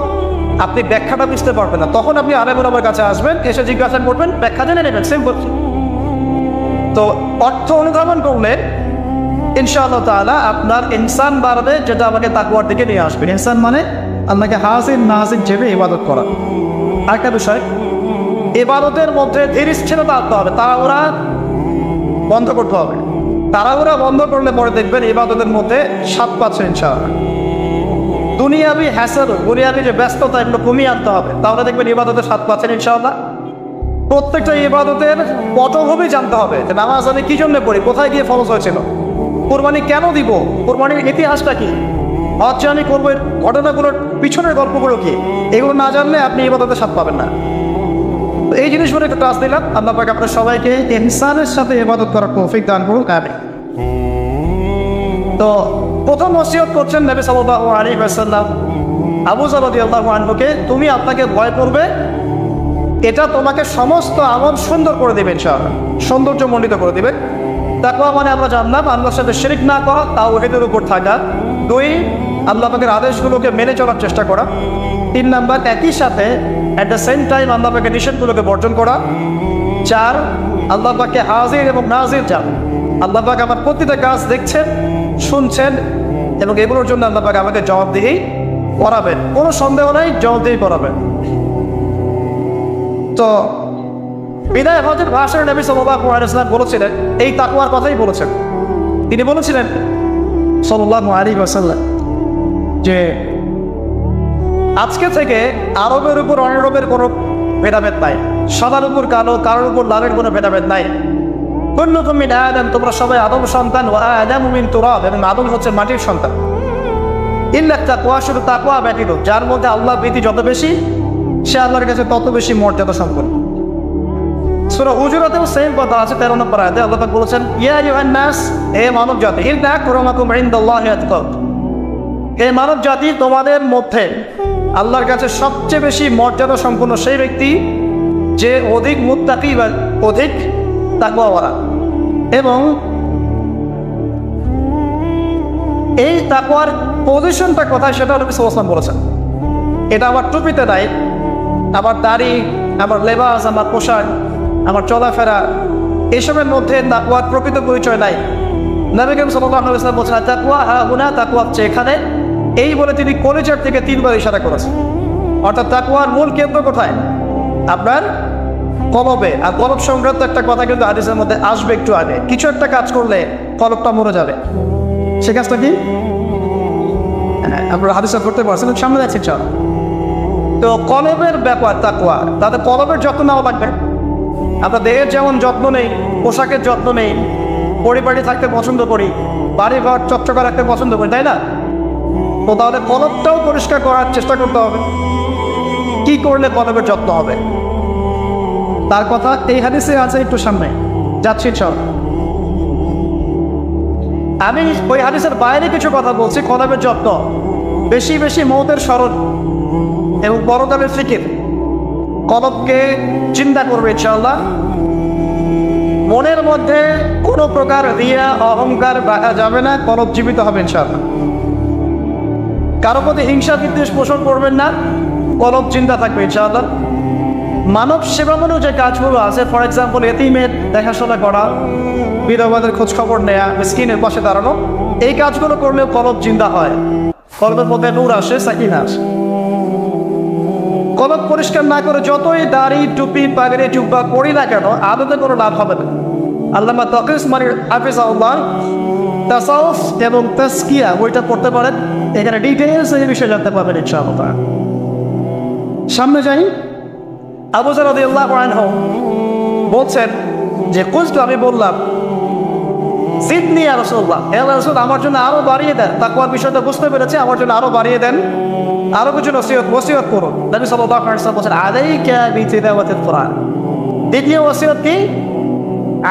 Speaker 1: আপনি ব্যাখ্যাটা বুঝতে পারবেন না, তখন আপনি আলেম ওলামার কাছে আসবেন, এসে জিজ্ঞাসা করবেন, ব্যাখ্যা জেনে নেবেন, সিম্পল। তো অর্থ অনুধাবন করলে ইনশাআল্লাহ তাআলা আপনার ইনসান বাড়বে, যেটা আমাকে তাকওয়ার দিকে নিয়ে আসবে। ইনসান মানে আপনাকে হাজির নাজির ভেবে ইবাদত করা। আরেকটা বিষয়, ইবাদতের মধ্যে ধীরস্থিরতা আনতে হবে, তাড়াহুড়া বন্ধ করতে হবে। তাড়াহুড়া বন্ধ করলে পরে দেখবেন ইবাদতের মধ্যে স্বাদ পাচ্ছে ইনশাআল্লাহ। দুনিয়াবি হ্যাসেল, দুনিয়াবি যে ব্যস্ততা, এগুলো কমিয়ে আনতে হবে, তাহলে দেখবেন ইবাদতের স্বাদ পাচ্ছেন ইনশাআল্লাহ। প্রত্যেকটা ইবাদতের পটভূমি জানতে হবে, যে নামাজ আমি কি জন্য পড়ি, কোথায় গিয়ে ফরজ হয়েছিল, কুরবানি কেন দিব, কুরবানির ইতিহাসটা কি, হজ আমি করবো, ঘটনাগুলোর পিছনের গল্পগুলো কি, এগুলো না জানলে আপনি ইবাদতের স্বাদ পাবেন না। তো এই জিনিসগুলো একটু টাচ দিলাম। আল্লাহ পাক আপনার সবাইকে ইনসানের সাথে ইবাদত করার তৌফিক দান করুন, আমিন। তো প্রথম ওসিয়ত করছেন নবী সাল্লাল্লাহু আলাইহি ওয়াসাল্লাম আবু যর রাদিয়াল্লাহু আনহুকে, তুমি আপনাকে ভয় করবে, এটা তোমাকে সমস্ত আমল সুন্দর করে দেবে ইনশাআল্লাহ, সৌন্দর্যমণ্ডিত করে দেবে। তাকওয়া মানে আমরা জানলাম আল্লাহর সাথে শিরক না করা, তাওহীদের উপর থাকা। 2, আল্লাহ পাকের আদেশগুলোকে মেনে চলার চেষ্টা করা। 3 নাম্বার, একই সাথে অ্যাট দ্য সেম টাইম আল্লাহ পাকের নিষেধগুলোকে বর্জন করা। 4, আল্লাহ পাককে হাজির এবং নাজির জানা। আল্লাহ পাক আমার প্রতিটা কাজ দেখছেন, শুনছেন, এবং এগুলোর জন্য আল্লাহ পাক আমাকে জবাবদিহি করাবেন, কোনো সন্দেহ নাই, জবাবদিহি করাবেন। তো বিদায় হজের ভাষণে নবী সাল্লাল্লাহু আলাইহি ওয়াসাল্লাম বলেছিলেন, এই তাকওয়ার কথাই বলেছেন। তিনি বলেছিলেন সাল্লাল্লাহু আলাইহি ওয়াসাল্লাম যে আজকে থেকে আরবের উপর অনারবের কোনো ভেদাভেদ নাই, সাদার উপর কালো, কারোর উপর লালের কোনো ভেদাভেদ নাই। কুল্লুকুম মিন আদম, তোমরা সবাই আদম সন্তান, ওয়া আদামু মিন তুরাব, এবং আদম হচ্ছে মাটির সন্তান। ইল্লা তাকওয়া, শুধু তাকওয়া ব্যতীত, যার মধ্যে আল্লাহ ভীতি যত বেশি, সে আল্লাহর কাছে তত বেশি মর্যাদা সম্পন্ন। সূরা হুজুরাতেও সেম কথা আছে, 13 নম্বর আয়াতে আল্লাহ পাক বলেছেন, ইয়া আইয়ুহান নাস, হে মানব জাতি, ইন্না আকরামাকুম ইনদাল্লাহি আতকাকুম, হে মানব জাতি, তোমাদের মধ্যে আল্লাহর কাছে সবচেয়ে বেশি মর্যাদা সম্পন্ন সেই ব্যক্তি যে অধিক মুত্তাকি বা অধিক তাকওয়াওয়ালা। এবং এই তাকওয়ার পজিশনটা কোথায় সেটা নবী সাল্লাল্লাহু আলাইহি ওয়াসাল্লাম বলেছেন। এটা আমার টুপিতে নাই, আমার দাড়ি, আমার লেবাস, আমার পোশাক, আমার চলাফেরা, এসবের মধ্যে তাকওয়ার প্রকৃত পরিচয় নাই। নবী করিম সাল্লাল্লাহু আলাইহি ওয়াসাল্লাম বলেছেন, তাকওয়া হাহুনা, তাকওয়া হচ্ছে এখানে। এই বলে তিনি কলিজার থেকে 3 বার ইশারা করেছেন। অর্থাৎ তাকওয়ার মূল কেন্দ্র কোথায়? আপনার কলবে। আর কলব সংক্রান্ত একটা কথা কিন্তু হাদিসের মধ্যে আসবে একটু আগে। কিছু একটা কাজ করলে কলবটা মরে যাবে, সে কাজটা কি? আপনারা হাদিসটা করতে পারছেন, সামনে যাচ্ছে চল। তো কলবের ব্যাপার তাকওয়া, তাদের কলবের যত্ন নেওয়া লাগবে। আমরা দেহের যেমন যত্ন নেই, পোশাকের যত্ন নেই, পরিবারে থাকতে পছন্দ করি, বাড়ি ঘর চকচকা রাখতে পছন্দ করি, তাই না? তো তাহলে কলবটাও পরিষ্কার করার চেষ্টা করতে হবে। কি করলে কলবের যত্ন হবে তার কথা এই হাদিসে আছে, একটু সামনে যাচ্ছি চল। আমি ওই হাদিসের বাইরে কিছু কথা বলছি। কলবের যত্ন, বেশি বেশি মওতের স্মরণ এবং পরকালের ফিকির, কলবকে চিন্তা করবে ইনশাআল্লাহ। মনের মধ্যে কোনো প্রকার রিয়া অহংকার রাখা যাবে না, কলব জীবিত হবে ইনশাআল্লাহ। কারো প্রতি হিংসা বিদ্বেষ পোষণ করবেন না, কলব চিন্তা থাকবে ইনশাআল্লাহ। মানব সেবামূলক যে কাজগুলো আছে, ফর এক্সাম্পল এতিমের দেখাশোনা করা, বিধবাদের খোঁজ খবর নেয়া, মিসকিনের পাশে দাঁড়ানো, এই কাজগুলো করলেও কলব জিন্দা হয়, কলবের মধ্যে নূর আসে, সাকিনা আসে। কলব পরিষ্কার না করে যতই দাড়ি টুপি পাগড়ি জুব্বা করি না কেন, আদতে কোনো লাভ হবে না। আল্লামা তকি উসমানী হাফিজাহুল্লাহ তাসাউফ এবং তাসকিয়া বইটা পড়তে পারেন, এখানে ডিটেইলস এই বিষয়ে জানতে পারবেন ইনশাআল্লাহ। সামনে যাই। আবু যর রাদিয়াল্লাহু আনহু বলছেন যে কুলতু, আমি বললাম, জিদনি ইয়া রাসূলুল্লাহ, হে রাসূল আমার জন্য আরো বাড়িয়ে দেন। তাকওয়ার বিষয়টা বুঝতে পেরেছে, আমার জন্য আরো বাড়িয়ে দেন, আরো কিছু ওসিয়ত করুন। নবী সাল্লাল্লাহু আলাইহি ওয়াসাল্লাম বলেন আলাইকা বিতিলাওয়াতিল কুরআন। দ্বিতীয় ওসিয়ত কি?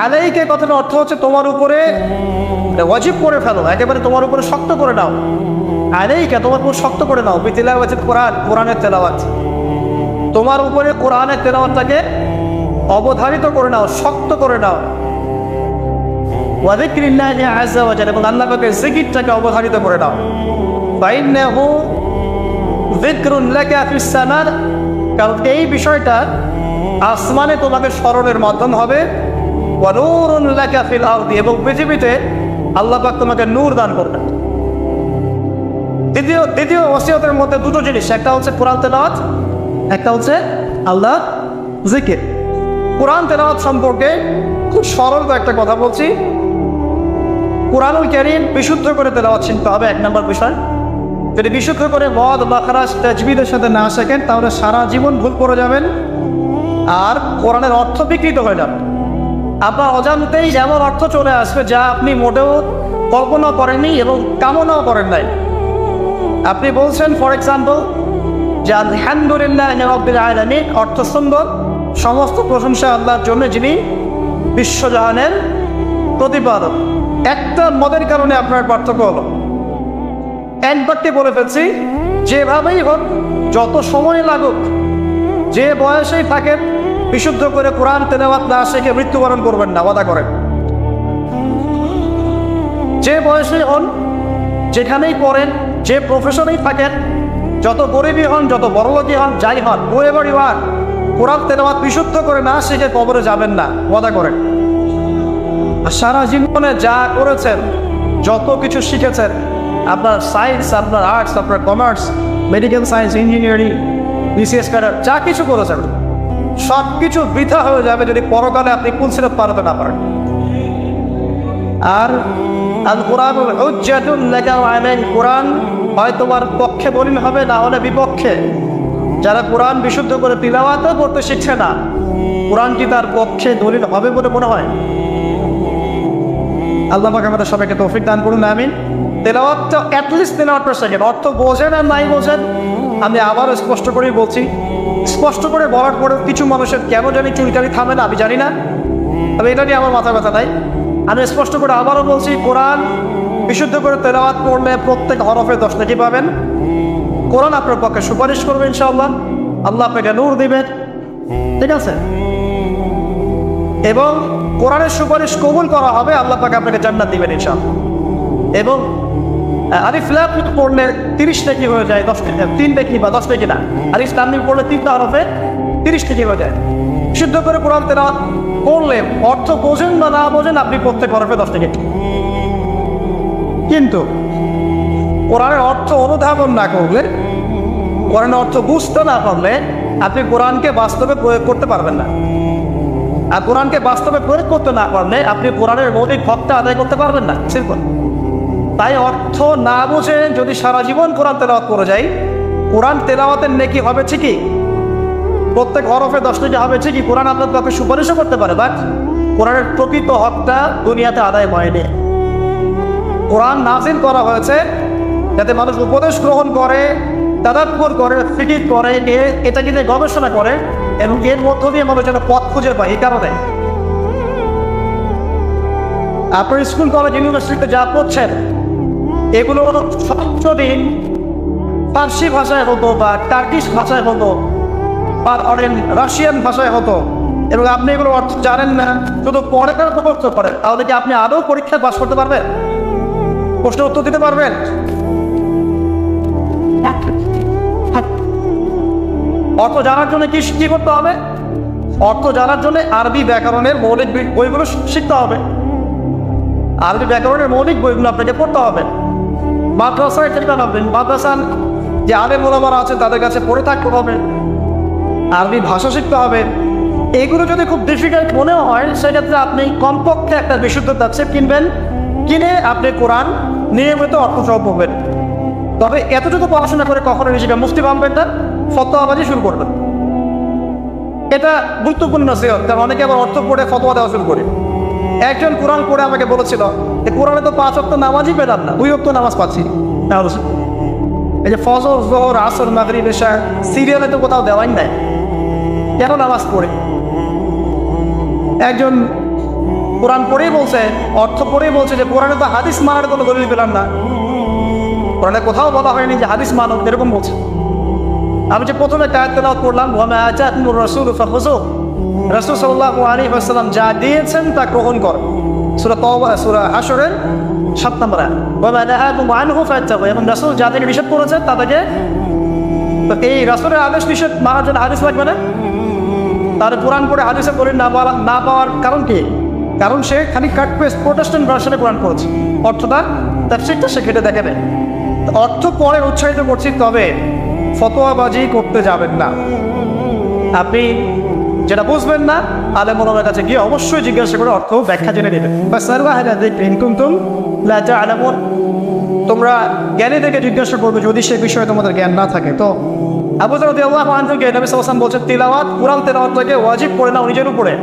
Speaker 1: আলাইকা কথার অর্থ হচ্ছে তোমার উপরে ওয়াজিব করে ফেলো, একেবারে তোমার উপরে শক্ত করে নাও। আলাইকা তোমার উপর শক্ত করে নাও, বিতিলাওয়াতিল কুরআন, কোরআনের তেলাওয়াত। তোমার উপরে কোরআনের তেলাওয়াতটাকে অবধারিত করে নাও, শক্ত করে নাও। ওয়া যিকরিল্লাহি আযজা ওয়া জাল্লা, এবং আল্লাহ পাকের জিকিরটাকে অবধারিত করে নাও। ফাইন্নাহু যিকরুন লাকা ফিস সামা, কারণ এই বিষয়টা আসমানে তোমাকে স্মরণের মাধ্যম হবে। ওয়া নূরুন লাকা ফিল আরদি, এবং পৃথিবীতে আল্লাহ পাক তোমাকে নূর দান করবেন। দ্বিতীয় ওসিয়তের মধ্যে দুটো জিনিস, একটা হচ্ছে কোরআন তেলাওয়াত, একটা হচ্ছে আল্লাহ জিকির। কোরআন তেলাওয়াত সম্পর্কে খুব সরল একটা কথা বলছি। কোরআনুল কারীম বিশুদ্ধ করে তেলাওয়াত শিখতে হবে, এক নম্বর বিষয়। যদি বিশুদ্ধ করে মদ মাখরাজ তাজবিদের সাথে না শেখেন, তাহলে সারা জীবন ভুল করে যাবেন আর কোরআনের অর্থ বিকৃত হয়ে যাবে। আপনার অজান্তেই এমন অর্থ চলে আসবে যা আপনি মোটেও কল্পনা করেননি এবং কামনাও করেন নাই। আপনি বলছেন ফর এক্সাম্পল যে আলহামদুলিল্লাহ রাব্বিল আলামিন, অর্থ সুন্দর, সমস্ত প্রশংসা আল্লাহর জন্য যিনি বিশ্বজাহানের প্রতিপালক। একটা মদের কারণে আপনার পার্থক্য হলো, একবারটি বলে ফেলছি, যেভাবেই হোক, যত সময় লাগুক, যে বয়সেই থাকেন, বিশুদ্ধ করে কোরআন তেলাওয়াত না শিখে মৃত্যুবরণ করবেন না, ওয়াদা করেন। যে বয়সেই হন, যেখানেই পড়েন, যে প্রফেশনেই থাকেন, যত গরিবই হন, যত বড়লোকই হন, যাই হন, হোয়েভার ইউ আর, কোরআন তেলাওয়াত বিশুদ্ধ করে না শিখে কবরে যাবেন না, ওয়াদা করেন। সারা জীবনে যা করেছেন, যত কিছু শিখেছেন, আপনার সায়েন্স, আপনার আর্টস, আপনার commerce, medical science, engineering, BCS cadre, যা কিছু করেছেন, সব কিছু বৃথা হয়ে যাবে যদি পরকালে আপনি কুল সিরাত পারতে না পারেন। আর আল কুরআনুল হুজ্জাতুন লাকা ওয়া আলাইক, কোরআন হয় তোমার পক্ষে দলিল হবে, না হলে বিপক্ষে। যারা কোরআন বিশুদ্ধ করে তিলাওয়াতও করতে শিখছে না, কোরআন কি তার পক্ষে দলিল হবে বলে মনে হয়? আল্লাহ পাক আমাদের সবাইকে তৌফিক দান করুন, আমিন। তেলাওয়াতটা অ্যাটলিস্ট তেলাওয়াতটা শেখেন, অর্থ বোঝেন আর নাই বোঝেন, আমি আবারও স্পষ্ট করেই বলছি, স্পষ্ট করে বলার পরেও কিছু মানুষের কেন জানি চুলকানি থামে না, আমি জানি না, তবে এটা নিয়ে আমার মাথা ব্যথা নাই। আমি স্পষ্ট করে আবারও বলছি, কোরআন বিশুদ্ধ করে তেলাওয়াত করলে প্রত্যেক হরফে 10 নেকি পাবেন। কোরআন আপনার পক্ষে সুপারিশ করবে ইনশাআল্লাহ, আল্লাহ আপনাকে নূর দিবেন, ঠিক আছে? এবং কোরআনের সুপারিশ কবুল করা হবে, আল্লাহ পাক আপনাকে জান্নাত দিবেন ইনশাআল্লাহ। এবং আলিফ লাম মিম পড়লে 30 নেকি হয়ে যায়, 3 নেকি বা 10 নেকি না, আলিফ লাম মিম পড়লে 3টা হরফে 30 নেকি হয়ে যায়। শুদ্ধ করে কোরআন তেলাওয়াত করলে, অর্থ বোঝেন বা না বোঝেন, আপনি প্রত্যেক হরফে 10 নেকি। কিন্তু কোরআনের অর্থ অনুধাবন না করলে, কোরআনের অর্থ বুঝতে না পারলে, আপনি কোরআনকে বাস্তবে প্রয়োগ করতে পারবেন না। আর কোরআনকে বাস্তবে প্রয়োগ করতে না পারলে আপনি কোরআনের মৌলিক হকটা আদায় করতে পারবেন না, সিম্পল। তাই অর্থ না বুঝে যদি সারা জীবন কোরআন তেলাওয়াত করে যাই, কোরআন তেলাওয়াতের নেকি হবে ঠিকই, প্রত্যেক হরফে 10 নেকি হবে ঠিকই, কোরআন আপনার পক্ষে সুপারিশও করতে পারে, বাট কোরআনের প্রকৃত হকটা দুনিয়াতে আদায় হয়নি। কোরআন নাযিল করা হয়েছে যাতে মানুষ উপদেশ গ্রহণ করে, তাদাব্বুর করে, ফিকির করে, এটা নিয়ে গবেষণা করে এবং এর মধ্য দিয়ে মানুষ যেন পথ খুঁজে পায়। এই কারণে আপনার স্কুল কলেজ ইউনিভার্সিটিতে যা পড়ছেন এগুলো দিন ফার্সি ভাষায় হতো বা টার্কিশ ভাষায় হতো বা রাশিয়ান ভাষায় হতো এবং আপনি এগুলো অর্থ জানেন না, শুধু পড়াটার মুখস্থ করেন, তাহলে কি আপনি আদৌ পরীক্ষায় পাস করতে পারবেন? প্রশ্নের উত্তর দিতে পারবেন? অর্থ জানার জন্য কি করতে হবে? অর্থ জানার জন্য আরবি ব্যাকরণের মৌলিক বইগুলো শিখতে হবে। আরবি ব্যাকরণের মৌলিক বইগুলো আপনাকে পড়তে হবে। মাদ্রাসায় চেষ্টা করবেন, মাদ্রাসার যে আলেম ওলামারা আছে তাদের কাছে পড়ে থাকতে হবে, আরবি ভাষা শিখতে হবে। এইগুলো যদি খুব ডিফিকাল্ট মনেও হয় সেক্ষেত্রে আপনি কমপক্ষে একটা বিশুদ্ধ তাফসীর কিনে আপনি কোরআন নিয়মিত অর্থ সহ পড়বেন। তবে এতটুকু পড়াশোনা করে কখনো নিজেকে মুফতি বানবেন না, ফতোয়াবাজি শুরু করবেন। এটা গুরুত্বপূর্ণ নসিহত, কারণ অনেকে আবার অর্থ পড়ে ফতোয়া দেওয়া শুরু করে। একজন কোরআন পড়ে আমাকে বলেছিল যে কোরআনে তো 5 ওয়াক্ত নামাজই পেলাম না, 2 ওয়াক্ত নামাজ পাচ্ছি। এই যে ফজর, যোহর, আসর, মাগরিব, ইশা সিরিয়ালে তো কোথাও দেওয়াই নাই, কেন নামাজ পড়ে? একজন কোরআন পড়েই বলছে, অর্থ পড়েই বলছে যে কোরআনে তো হাদিস মানার কোনো দলিল পেলাম না, কোরআনে কোথাও বলা হয়নি যে হাদিস মানো, এরকম বলছে। আমি যে প্রথমে আয়াত তেলাওয়াত করলাম, ওয়া মা আতাকুমুর রাসূলু ফাখুযুহু, রাসূল সাল্লাল্লাহু আলাইহি ওয়াসাল্লাম যা দিয়েছেন তা গ্রহণ কর। সূরা তাওবা, সূরা হাশরের 7 নম্বর আয়াত। ওয়া মা নাহাকুম আনহু ফাত্তাকু, এবং রাসূল যাদেরকে নিষেধ করেছেন তাদেরকে, এই রাসূলের আদেশ নিষেধ মানার জন্য হাদিস লাগবে না? তার কোরআন পড়ে হাদিসে দলিল না পাওয়ার কারণ কি? কারণ সে খালি কাট পেস্ট প্রোটেস্ট্যান্ট ভার্সনে কোরআন পড়েছে, অর্থটা তাফসীরটা সে ঘেটে দেখে নেয়। অর্থ পড়ে উৎসাহিত করছি, তবে ফতোয়াবাজি করতে যাবেন না। আপনি যেটা বুঝবেন না আলেম ওলামার কাছে গিয়ে অবশ্যই জিজ্ঞাসা করে অর্থ ব্যাখ্যা জেনে নেবেন। তোমরা জ্ঞানীদেরকে জিজ্ঞাসা করবে যদি সে বিষয়ে তোমাদের জ্ঞান না থাকে। তো আবু যর রাদিয়াল্লাহু আনহু কে নবী সাল্লাল্লাহু আলাইহি ওয়াসাল্লাম বলছেন তিলাওয়াত, কোরআন তেলাওয়াতকে ওয়াজিব করে নাও নিজের উপরে।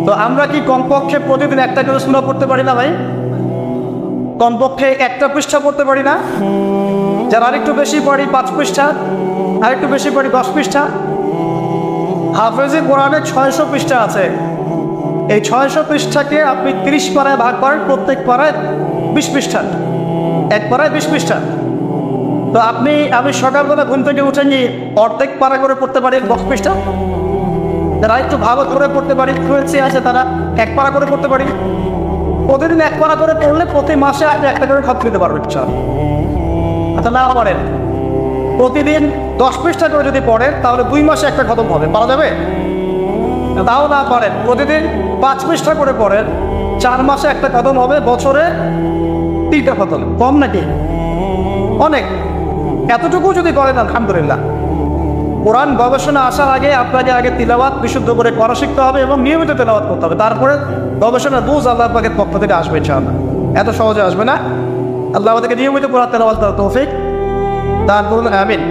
Speaker 1: তো আমরা কি কমপক্ষে প্রতিদিন একটা করে সূরা পড়তে পারি না ভাই? কমপক্ষে একটা পৃষ্ঠা পড়তে পারি না? যারা আরেকটু বেশি পড়ি 5 পৃষ্ঠা, আরেকটু বেশি পড়ি 10 পৃষ্ঠা। হাফেজে কোরআনে 600 পৃষ্ঠা আছে। এই 600 পৃষ্ঠাকে আপনি 30 পারায় ভাগ করেন, প্রত্যেক পারায় 20 পৃষ্ঠা, এক পারায় 20 পৃষ্ঠা। তো আমি সকালবেলা ঘুম থেকে উঠে নিয়ে অর্ধেক পারা করে পড়তে পারি 10 পৃষ্ঠা। যারা একটু ভালো করে পড়তে পারি, ফ্লুয়েন্সি আছে, তারা 1 পারা করে পড়তে পারি। প্রতিদিন 1 পারা করে পড়লে প্রতি মাসে আপনি একটা করে খতম দিতে পারবেন। আচ্ছা, না পারেন প্রতিদিন 10 পৃষ্ঠা করে যদি পড়েন তাহলে 2 মাসে একটা খতম হবে, পারা যাবে? তাও না পারেন প্রতিদিন 5 পৃষ্ঠা করে পড়েন, 4 মাসে একটা খতম হবে, বছরে 3টা খতম। কম নাকি? অনেক। এতটুকু যদি করেন আলহামদুলিল্লাহ। কোরআন গবেষণা আসার আগে আপনাকে আগে তিলাওয়াত বিশুদ্ধ করে করা শিখতে হবে এবং নিয়মিত তিলাওয়াত করতে হবে, তারপরে গবেষণা বুঝ আল্লাহ পাকের পক্ষ থেকে আসবে ইনশাআল্লাহ। এত সহজে আসবে না। আল্লাহ আমাদেরকে নিয়মিত কোরআন তেলাওয়াত করার তৌফিক দান করুন, আমিন।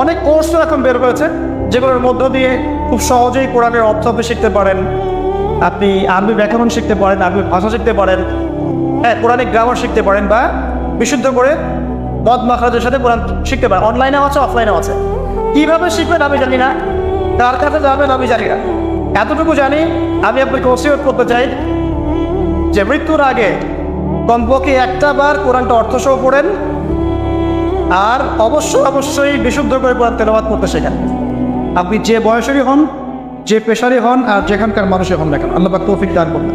Speaker 1: অনেক কোর্স এখন বের হয়েছে যেগুলোর মধ্য দিয়ে খুব সহজেই কোরআনের অর্থ আপনি শিখতে পারেন। আপনি আরবি ব্যাকরণ শিখতে পারেন, আরবি ভাষা শিখতে পারেন, হ্যাঁ, কোরআনিক গ্রামার শিখতে পারেন, বা বিশুদ্ধ করে মদ মাখরাজের সাথে কোরআন শিখতে পারেন। অনলাইনেও আছে, অফলাইনেও আছে। কীভাবে শিখবেন আমি জানি না, কার কাছে যাবেন আমি জানি না। এতটুকু জানি, আমি আপনাকে ওসিয়ত করতে চাই যে মৃত্যুর আগে কমপক্ষে একটা বার কোরআনটা অর্থসহ পড়েন, আর অবশ্যই বিশুদ্ধ করে কোরআন তেলাওয়াত করতে শেখেন। আপনি যে বয়সেরই হন, যে পেশারই হন, আর যেখানকার মানুষই হন না কেন, আল্লাহ পাক তৌফিক দান করুন।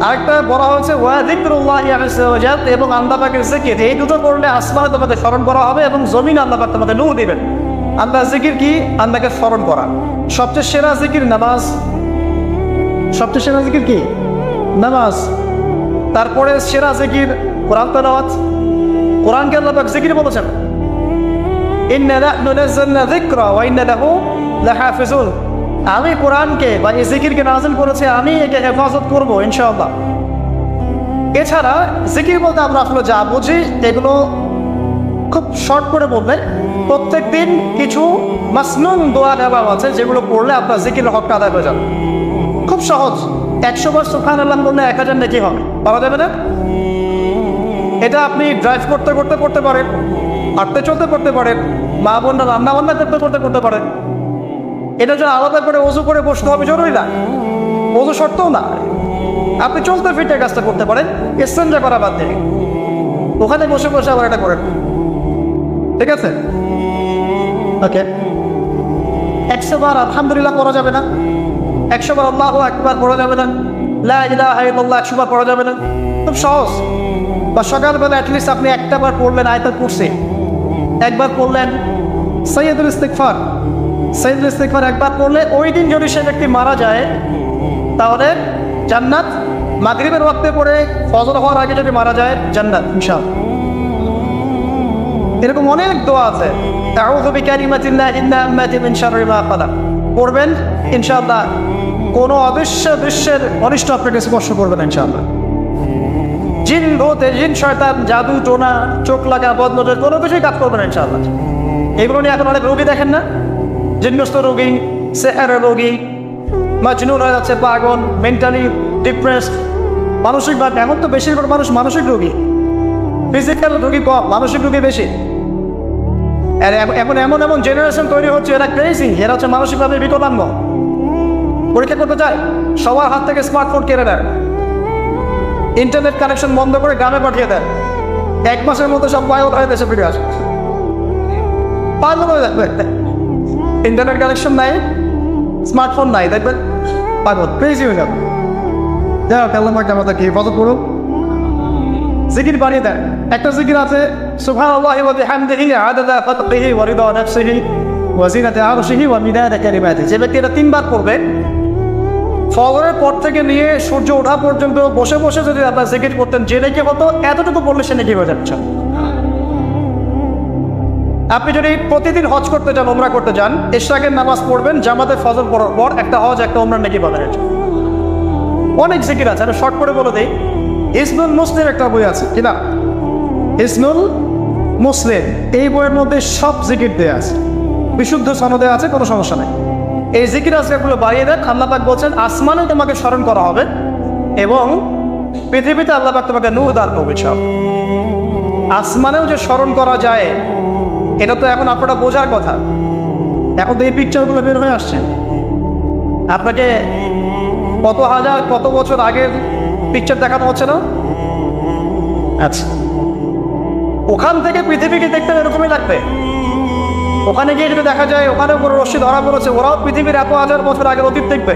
Speaker 1: আরেকটা বলা হয়েছে ওয়া যিকরুল্লাহি আযজা ওয়া জাল, এবং আল্লাহ পাকের জিকির। এই দুটো করলে আসমানে তোমাদের স্মরণ করা হবে এবং জমিনে আল্লাহ পাক তোমাদের নূর দিবেন। আল্লাহর জিকির কি? আল্লাহকে স্মরণ করা। সবচেয়ে সেরা জিকির নামাজ। সবচেয়ে সেরা জিকির কি? নামাজ। তারপরে সেরা জিকির কোরআন তেলাওয়াত। কোরআনকে আল্লাহ পাক জিকির বলেছেন, ইন্না নাহনু নাযালনা যিকরা ওয়া ইন্না লাহু লাহাফিজুন। আমি কোরআনকে বা এই জিকিরকে নাযিল করেছি, আমি একে হেফাজত করবো ইনশাআল্লাহ। এছাড়া জিকির বলতে আমরা আসলে যা বুঝি এগুলো খুব শর্ট করে বললে, প্রত্যেক দিন কিছু মাসনুন দোয়া দেওয়া আছে যেগুলো পড়লে আপনার জিকিরের হকটা আদায় হয়ে যাবে। খুব সহজ। 100 বার সুবহানাল্লাহ বললে 1000 নেকি হবে, পাওয়া যাবে না? এটা আপনি ড্রাইভ করতে করতে করতে পারেন, হাঁটতে চলতে করতে পারেন, মা বোনরা রান্না বান্না করতে করতে করতে পারেন। এটা যেন আলাদা করে ওযু করে বসতে হবে জরুরি না, ওযু শর্তও না। আপনি চলতে ফিরতে কাজটা করতে পারেন, ইস্তেঞ্জা করা বাদ দিয়ে ওখানে বসে বসে আবার এটা করেন, ঠিক আছে? ওকে, 100 বার আলহামদুলিল্লাহ পড়া যাবে না, 100 বার আল্লাহু আকবার পড়া যাবে না, লা ইলাহা ইল্লাল্লাহ 100 বার পড়া যাবে না, খুব সহজ। বা সকালবেলা অ্যাটলিস্ট আপনি একটা বার পড়লেন আয়াতুল কুরসি, একবার পড়লেন সাইয়্যিদুল ইস্তিগফার, সাইয়্যিদুল ইস্তিগফার একবার পড়লে ওই দিন যদি সে ব্যক্তি মারা যায় তাহলে জান্নাত। মাগরিবের ওয়াক্তে পড়ে ফজর হওয়ার আগে যদি মারা যায় জান্নাত ইনশাআল্লাহ। এরকম অনেক দোয়া আছে, আউযু বিকালিমাতিল্লাহি তাম্মাতি মিন শাররি মা খালাক পড়বেন ইনশাআল্লাহ। কোনো অদৃশ্যের অনিষ্ট আপনাকে স্পর্শ করবে না ইনশাআল্লাহ। জিন ভূত, জিন শয়তান, জাদু টোনা, চোখ লাগা, বদনজর কোনো কিছুই কাজ করবে না ইনশাআল্লাহ। এগুলো নিয়ে এখন অনেক রোগী দেখেন না, জিনগ্রস্ত রোগী, সেহেরের রোগী, মাজনুন হয়ে যাচ্ছে, পাগল, মেন্টালি ডিপ্রেসড, মানসিকভাবে। এখন তো বেশিরভাগ মানুষ মানসিক রোগী, ফিজিক্যাল রোগী কম, মানসিক রোগী বেশি। আর এখন এমন এমন জেনারেশন তৈরি হচ্ছে, এরা ক্রেজি, এরা হচ্ছে মানসিকভাবে বিকলাঙ্গ। পরীক্ষা করতে চায়, সবার হাত থেকে স্মার্টফোন কেড়ে দেয়, ইন্টারনেট কানেকশন বন্ধ করে গ্রামে পাঠিয়ে দেয়, 1 মাসের মধ্যে সব পাগল হয়ে দেশে ফিরে আসে। পাগল হয়ে যাবে, ইন্টারনেট কানেকশন নাই, স্মার্টফোন নাই, দেখবেন পাগল, ক্রেজি হয়ে যাবে। যাই হোক, আল্লাহ পাক আমাদেরকে হেফাজত করুন। জিকির বানিয়ে দেন। একটা জিকির আছে, সুবহানাল্লাহি ওয়া বিহামদিহি আদাদা খালকিহি ওয়া রিদা নাফসিহি ওয়া জিনাতা আরশিহি ওয়া মিদাদা কালিমাতিহি। যে ব্যক্তি এটা 3 বার পড়বে, ফজরের পর থেকে নিয়ে সূর্য ওঠা পর্যন্ত বসে বসে যদি আপনার জিকির করতেন, যে নেকি হতো এতটুকু পড়লে সে নেকি হয়ে যাচ্ছে। আপনি যদি প্রতিদিন হজ করতে যান, উমরা করতে যান, ইশরাকের নামাজ পড়বেন, জামাতে ফজর পড়ার পর একটা হজ একটা উমরা নেকি পাবেন। অনেক জিকির আছে, আমি শর্ট করে বলে দিই। ইসমুল মুসলিম একটা বই আছে কিনা, ইসমুল মুসলিম, এই বইয়ের মধ্যে সব জিকির দেয়া আছে, বিশুদ্ধ সনদে আছে, কোনো সমস্যা নেই। এই জিকির আজকালগুলো বাড়িয়ে দেন। আল্লাহ পাক বলছেন আসমানে তোমাকে স্মরণ করা হবে এবং পৃথিবীতে আল্লাহ পাক তোমাকে নূর দান করবে। সব আসমানেও যে স্মরণ করা যায়, এটা তো এখন আপনারা বোঝার কথা। এখন তো এই পিকচারগুলো বের হয়ে আসছে, আপনাকে কত হাজার কত বছর আগের পিকচার দেখানো হচ্ছে না? আচ্ছা, ওখান থেকে পৃথিবীকে দেখতে এরকমই লাগবে। ওখানে গিয়ে যদি দেখা যায় ওখানে কোনো রশ্মি ধরা পড়েছে, ওরাও পৃথিবীর এত হাজার বছর আগের অতীত দেখবে।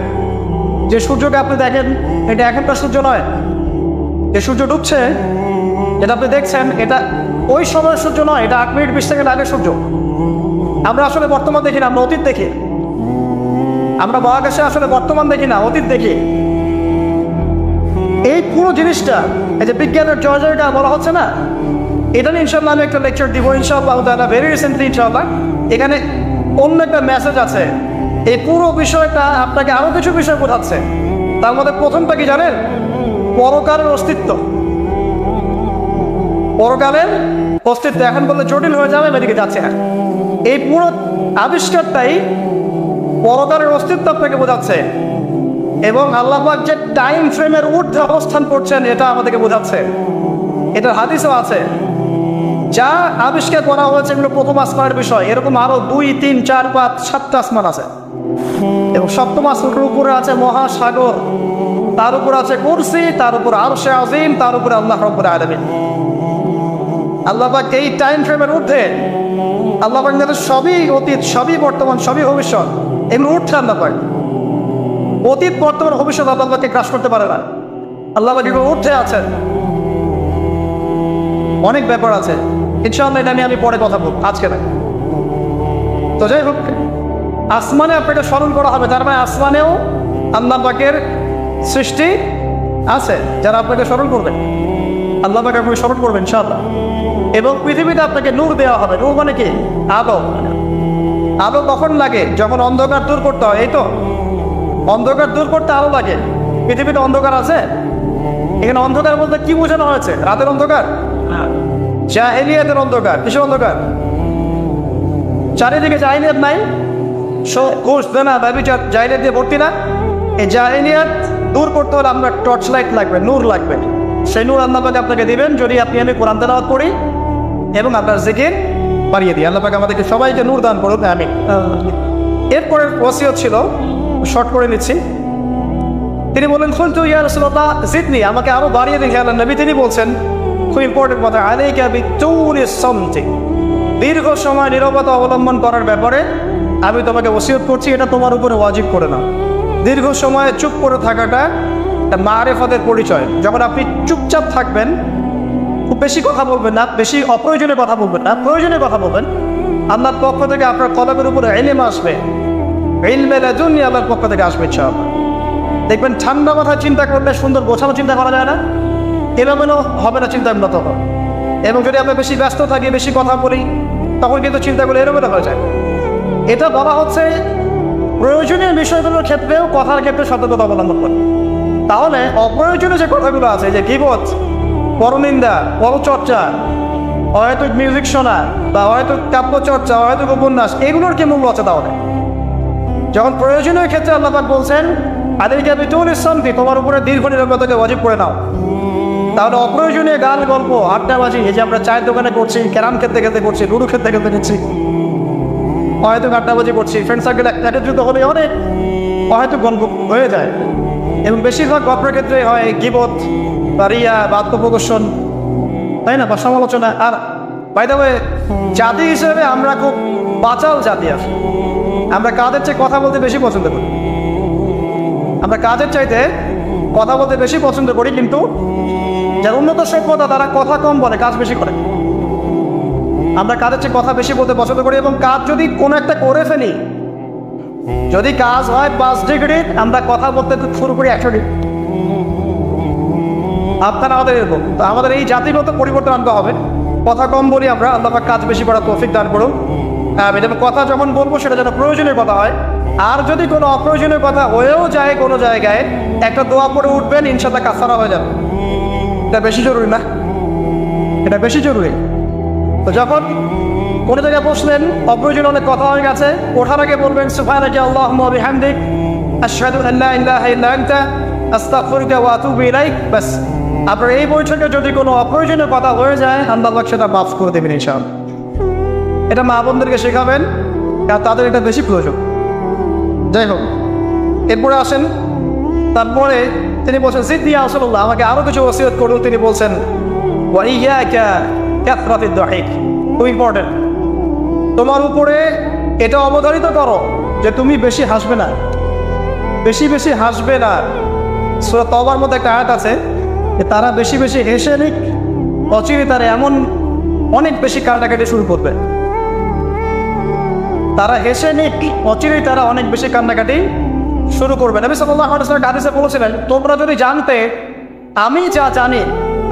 Speaker 1: যে সূর্যকে আপনি দেখেন, এটা এখনকার সূর্য নয়। যে সূর্য ডুবছে, যেটা আপনি দেখছেন, এটা ওই সময়ের সূর্য নয়, এটা 8 মিনিট 20 সেকেন্ড আগের সূর্য। আমরা আসলে বর্তমান দেখি না, আমরা অতীত দেখি। আমরা মহাকাশে আসলে বর্তমান দেখি না, অতীত দেখি। এই পুরো জিনিসটা, এই যে বিজ্ঞানের জয়টা বলা হচ্ছে না, এটা নিয়ে ইনশাআল্লাহ আমি একটা লেকচার দিব ইনশাআল্লাহ তাআলা ভেরি রিসেন্টলি ইনশাআল্লাহ। এখানে অন্য একটা মেসেজ আছে। এই পুরো বিষয়টা আপনাকে আরো কিছু বিষয় বোঝাচ্ছে। তার মধ্যে প্রথমটা কি জানেন? পরকালের অস্তিত্ব। পরকালের অস্তিত্ব এখন বললে জটিল হয়ে যাবে, এদিকে যাচ্ছে না। এই পুরো আবিষ্কারটাই পরকালের অস্তিত্ব আপনাকে বোঝাচ্ছে এবং আল্লাহ পাক যে টাইম ফ্রেমের ঊর্ধ্বে অবস্থান করছেন এটা আমাদেরকে বোঝাচ্ছে। এটা হাদিসও আছে। যা আবিষ্কার করা হয়েছে এগুলো প্রথম আসমানের বিষয়। এরকম আরো 2, 3, 4, 5, 7টা আসমান আছে এবং সপ্তম আসমানের উপরে আছে মহাসাগর, তার উপর আছে কুরসি, তার উপর আরশে আজিম, তার উপরে আল্লাহ রাব্বুল আলামিন। আল্লাহ পাক এই টাইম ফ্রেমের ঊর্ধ্বে, আল্লাহ পাক সবই অতীত, সবই বর্তমান, সবই ভবিষ্যৎ, এগুলো ঊর্ধ্বে আল্লাহ পাক। অতীত, বর্তমান, ভবিষ্যৎ আল্লাহ পাককে গ্রাস করতে পারে না। আল্লাহ পাক এগুলো ঊর্ধ্বে আছেন। অনেক ব্যাপার আছে, ইনশাআল্লাহ এটা নিয়ে আমি পরে কথা বলবো, আজকে না। তো যাই হোক, আসমানে আপনাকে স্মরণ করা হবে, তার মানে আসমানেও আল্লাহ পাকের সৃষ্টি আছে যারা আপনাকে স্মরণ করবেন। আল্লাহ পাক আপনাকে স্মরণ করবেন ইনশাআল্লাহ। এবং পৃথিবীতে আপনাকে নূর দেওয়া হবে। নূর মানে কি? আলো। আলো কখন লাগে? যখন অন্ধকার দূর করতে হয়। এই তো অন্ধকার দূর করতে আলো লাগে। পৃথিবীতে অন্ধকার আছে? এখানে অন্ধকার বলতে কি বোঝানো হয়েছে? রাতের অন্ধকার? জাহেলিয়াতের অন্ধকার। কিসের অন্ধকার? চারিদিকে জাহেলিয়াত নাই, ঘুষ দেনা ব্যভিচার জাহেলিয়াত দিয়ে ভর্তি না? এই জাহেলিয়াত দূর করতে হলে আমরা টর্চ লাইট লাগবে, নূর লাগবে। সেই নূর আল্লাহ পাক আপনাকে দিবেন যদি আপনি আমি কোরআন তেলাওয়াত করি এবং আপনার জিকির বাড়িয়ে দিই। আল্লাহ পাক আমাদেরকে সবাইকে নূর দান করুন, আমিন। এরপরে ওসিয়ত ছিল, শর্ট করে নিচ্ছি। তিনি বললেন কুলতু ইয়া রাসূলুল্লাহ জিদনি, আমাকে আরো বাড়িয়ে দিন হে আল্লাহর নবী। তিনি বলছেন খুব ইম্পর্টেন্ট কথা, আলাইকা বিতুলি সামতি, দীর্ঘ সময় নীরবতা অবলম্বন করার ব্যাপারে আমি তোমাকে ওসিয়ত করছি, এটা তোমার উপরে ওয়াজিব করে না। দীর্ঘ সময় চুপ করে থাকাটা মারিফতের পরিচয়। যখন আপনি চুপচাপ থাকবেন, খুব বেশি কথা বলবেন না, বেশি অপ্রয়োজনীয় কথা বলবেন না, প্রয়োজনীয় কথা বলবেন, আল্লাহর পক্ষ থেকে আপনার কলবের উপরে ইলম আসবে, ইলমে লাদুন্নি আল্লাহর পক্ষ থেকে আসবে ইনশাআল্লাহ। দেখবেন ঠান্ডা মাথায় চিন্তা করলে সুন্দর গোছানো চিন্তা করা যায় না, এলোমেলো হবে না চিন্তা উন্নত হবে। এবং যদি আমরা বেশি ব্যস্ত থাকি, বেশি কথা বলি, তখন কিন্তু চিন্তাগুলো এলোমেলো হয়ে যায়। এটা বলা হচ্ছে প্রয়োজনীয় বিষয়গুলোর ক্ষেত্রেও কথার ক্ষেত্রে সতর্কতা অবলম্বন করে। তাহলে অপ্রয়োজনীয় যে কথাগুলো আছে, যে গীবত, পরনিন্দা, পরচর্চা, অহেতুক মিউজিক শোনা বা অহেতুক কাব্যচর্চা, অহেতুক উপন্যাস, এগুলোর কি মূল্য আছে? তাহলে যখন প্রয়োজনীয় ক্ষেত্রে আল্লাহ পাক বলছেন আলাইকা বিতুলি সামতি, তোমার উপরে দীর্ঘ নীরবতাকে ওয়াজিব করে নাও, তাহলে অপ্রয়োজনীয় গান, গল্প, আড্ডাবাজি, এই যে আমরা চায়ের দোকানে করছি, ক্যারাম খেলতে খেলতে করছি, লুডু খেলতে খেলতে করছি, অহেতুক আড্ডাবাজি করছি, ফ্রেন্ড সার্কেল একত্রিত হলে অনেক অহেতুক গল্প হয়ে যায়। এবং বেশিরভাগ গল্পের ক্ষেত্রে হয় গীবত বা রিয়া বা আত্মপ্রদর্শন, তাই না, বা সমালোচনা। আর বাই দ্য ওয়ে, জাতি হিসেবে আমরা খুব বাচাল জাতি আছি। আমরা কাজের চেয়ে কথা বলতে বেশি পছন্দ করি, আমরা কাজের চাইতে কথা বলতে বেশি পছন্দ করি, কিন্তু যারা উন্নত সভ্যতা তারা কথা কম বলে, কাজ বেশি করে। আমরা কাজের চেয়ে কথা বেশি বলতে পছন্দ করি, এবং কাজ যদি কোনো একটা করে ফেলি, যদি কাজ হয় 5 ডিগ্রি, আমরা কথা বলতে শুরু করি 100 ডিগ্রি। আপনারা আমাদের এরকম, তো আমাদের এই জাতিগত পরিবর্তন আনতে হবে। কথা কম বলি আমরা, আল্লাহ পাক কাজ বেশি করার তৌফিক দান করুন। এবং কথা যখন বলবো সেটা যেন প্রয়োজনীয় কথা হয়। আর যদি কোনো অপ্রয়োজনীয় কথা হয়েও যায় কোনো জায়গায়, একটা দোয়া পড়ে উঠবেন, ইনশাআল্লাহ কাফারা হয়ে যাবে। এটা বেশি জরুরি না? এটা বেশি জরুরি। তো যখন কোনো জায়গায় বসলেন, অপ্রয়োজনীয় অনেক কথা হয়ে গেছে, ওঠার আগে বলবেন সুবহানাকা আল্লাহুম্মা ওয়া বিহামদিক আশহাদু আন লা ইলাহা ইল্লা আনতা আস্তাগফিরুকা ওয়া আতুবু ইলাইক। বাস, আপনার এই বৈঠকে যদি কোনো অপ্রয়োজনীয় কথা হয়ে যায়, আল্লাহ পাক সেটা মাফ করে দেবেন ইনশাআল্লাহ। এটা মা বোনদেরকে শেখাবেন, কারণ তাদের এটা বেশি প্রয়োজন। যাই হোক, এরপরে আসেন, তারপরে তিনি বলছেন জিদনি ইয়া রাসূলুল্লাহ, আমাকে আরো কিছু ওসিয়ত করুন। তিনি বলছেন ওয়া ইয়াকা কাসরাতিদ দাহিক, খুব ইম্পর্টেন্ট, তোমার উপরে এটা অবধারিত করো যে তুমি বেশি হাসবে না, বেশি বেশি হাসবে না। সূরা তওবার মধ্যে একটা আয়াত আছে যে তারা বেশি বেশি হেসে নিক, অচিরে তারা এমন অনেক বেশি কান্নাকাটি শুরু করবে। তারা হেসে নিক, অচিরেই তারা অনেক বেশি কান্নাকাটি শুরু করবে। নবী সাল্লাল্লাহু আলাইহি ওয়াসাল্লাম হাদিসে বলেছিলেন, তোমরা যদি জানতে আমি যা জানি,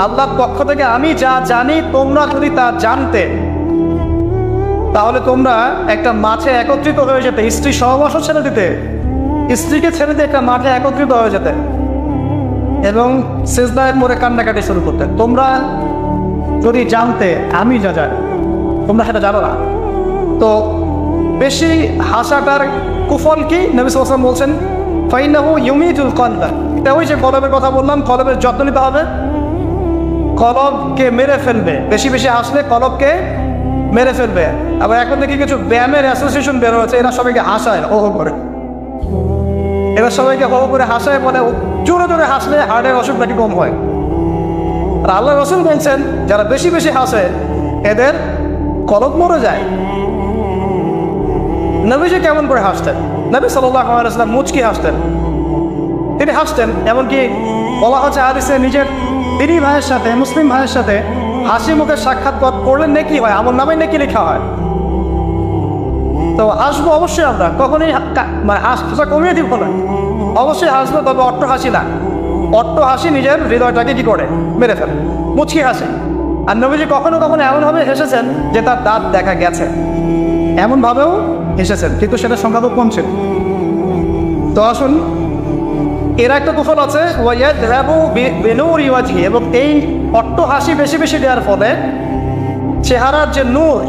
Speaker 1: আল্লাহর পক্ষ থেকে আমি যা জানি, তোমরা যদি তা জানতে, তাহলে তোমরা একটা মাঠে একত্রিত হয়ে যেতে, স্ত্রী সহবাসও ছেড়ে দিতে, স্ত্রীকে ছেড়ে দিয়ে একটা মাঠে একত্রিত হয়ে যেতে এবং সিজদায় পড়ে কান্নাকাটি শুরু করতে। তোমরা যদি জানতে আমি যা জানি, তোমরা সেটা জানো না। তো বেশি হাসাটার কুফল কি? নবী সাল্লাল্লাহু আলাইহি ওয়াসাল্লাম বলছেন ফাইন্নাহু ইউমিতুল কলবা। এটা ওই যে কলবের কথা বললাম, কলবের যত্ন নিতে হবে, কলবকে মেরে ফেলবে। বেশি বেশি হাসলে কলবকে মেরে ফেলবে। আবার এখন থেকে কিছু ব্যায়ামের অ্যাসোসিয়েশন বের হয়েছে, এরা সবাইকে হাসায় হো হো করে, এরা সবাইকে হো করে হাসায়, বলে জোরে জোরে হাসলে হার্টের অসুখ নাকি কম হয়। আর আল্লাহ রাসূল বলছেন যারা বেশি বেশি হাসে এদের কলব মরে যায়। নবীজি কেমন করে হাসতেন? নবী সাল্লাল্লাহু আলাইহি ওয়াসাল্লাম মুচকি হাসতেন, তিনি হাসতেন। এমনকি বলা হচ্ছে হাদিসে নিজের তিনি ভাইয়ের সাথে, মুসলিম ভাইয়ের সাথে হাসি মুখে সাক্ষাৎ করলে নেকি হয়, আমল নামে নেকি লেখা হয়। তো হাসবো অবশ্যই, আমরা কখনোই মানে হাসা কমিয়ে দিব না, অবশ্যই হাসবো, তবে অট্ট হাসি না। অট্ট হাসি নিজের হৃদয়টাকে কি করে মেরে ফেলে, মুচকি হাসে। আর নবীজি কখনো কখনো এমনভাবে হেসেছেন যে তার দাঁত দেখা গেছে, এমনভাবেও হেসেছেন, কিন্তু সেটা সংখ্যা খুব কম ছিল। তো আসুন, এর একটা কুফল আছে, এবং এই অট্ট হাসি বেশি বেশি দেওয়ার ফলে চেহারার যে নূর,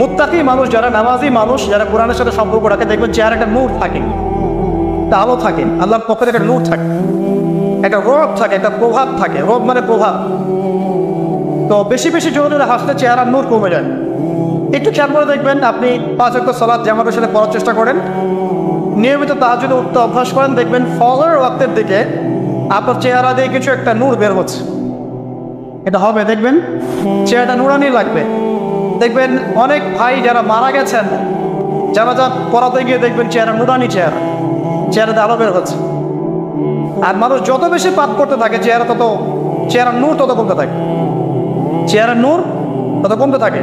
Speaker 1: মুত্তাকি মানুষ যারা, নামাজি মানুষ যারা কোরআনের সাথে সম্পর্ক রাখে, দেখবেন চেহারা একটা নূর থাকে, একটা আলো থাকে, আল্লাহর পক্ষে একটা নূর থাকে। একটা রব থাকে, একটা প্রভাব থাকে। রব মানে প্রভাব। তো বেশি বেশি জোরে হাসলে চেহারার নূর কমে যায়। একটু খেয়াল করে দেখবেন, আপনি 5 ওয়াক্ত সালাত জামাতের সাথে পড়ার চেষ্টা করেন, নিয়মিত তাহাজ্জুদে উঠতে অভ্যাস করেন, দেখবেন ফজর ওয়াক্তের দিকে আপনার চেহারা দিয়ে কিছু একটা নূর বের হচ্ছে। এটা হবে, দেখবেন চেহারাটা নুরানি লাগবে। দেখবেন অনেক ভাই যারা মারা গেছেন, যারা পড়াতে গিয়ে দেখবেন চেহারা নুরানি, চেহারাতে আলো বের হচ্ছে। আর মানুষ যত বেশি পাপ করতে থাকে চেহারার নূর তত কমতে থাকে। চেহারার নূর তত কমতে থাকে।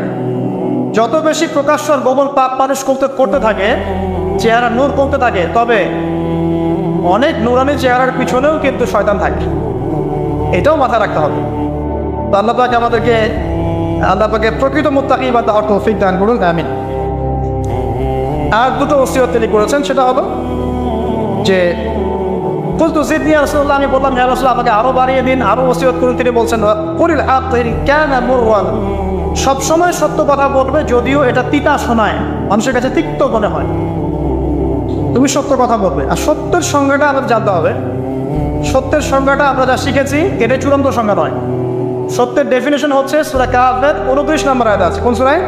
Speaker 1: যত বেশি প্রকাশ্য গোপন পাপ মানুষ করতে থাকে, চেহারার নূর কমতে থাকে। তবে অনেক নুরানি চেহারার পিছনেও কিন্তু শয়তান থাকে, এটাও মাথায় রাখতে হবে। তো আল্লাহ পাকে প্রকৃত মুত্তাকি বা তার তৌফিক দান করুন, আমিন। আর দুটো ওসিয়ত তিনি করেছেন, সেটা হলো যে কুলতু জিদনি ইয়া রাসূলুল্লাহ, আমি বললাম ইয়া রাসূলুল্লাহ আমাকে আরো বাড়িয়ে দিন, আরো ওসিয়ত করুন। তিনি বলছেন কুলিল হাক ইন কানা মুরওয়ান, সবসময় সত্য কথা বলবে যদিও এটা তিতা শোনায়, মানুষের কাছে তিক্ত মনে হয়, তুমি সত্য কথা বলবে। আর সত্যের সংজ্ঞাটা আমাদের জানতে হবে। সত্যের সংজ্ঞাটা আমরা যা শিখেছি এটা চূড়ান্ত সংজ্ঞা নয়। সত্যের ডেফিনেশন হচ্ছে সূরা কাহফের 29 নম্বর আয়াতে আছে। কোন সূরায়?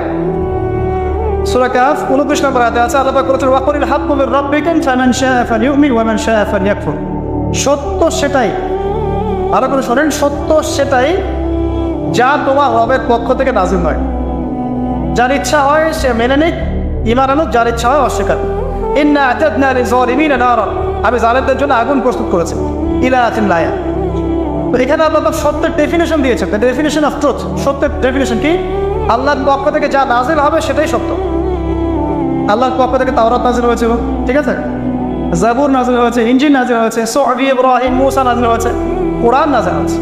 Speaker 1: সূরা কাহফ 29 নম্বর আয়াতে আছে। আল্লাহ পাক বলেছেন ওয়াকুলিল হাক্কু মির রাব্বিকুম ফামান শাআ ফালইউমিন ওয়া মান শাআ ফালইয়াকফুর। সত্য সেটাই, আরো করে শোনেন, সত্য সেটাই যা তোমার রবের পক্ষ থেকে নাযিল হয়। যার ইচ্ছা হয় সে মেনে নিক, ঈমান আনুক, যার ইচ্ছা হয় অস্বীকার। ইন্না আতাদনা লিযালিমিনা নারা, আমি জালেমদের জন্য আগুন প্রস্তুত করেছি। ইলা আতিন লায়া। তো এখানে আল্লাহ পাক সত্যের ডেফিনেশন দিয়েছেন। The definition of truth. সত্যের ডেফিনেশন কি? আল্লাহর পক্ষ থেকে যা নাজিল হবে সেটাই সত্য। আল্লাহর পক্ষ থেকে তাওরাত নাজিল হয়েছে, ঠিক আছে, জাবুর নাজিল হয়েছে, ইনজিল নাজিল হয়েছে, সুহফ ইব্রাহিম মুসা নাজিল হয়েছে, কোরআন নাজিল হয়েছে।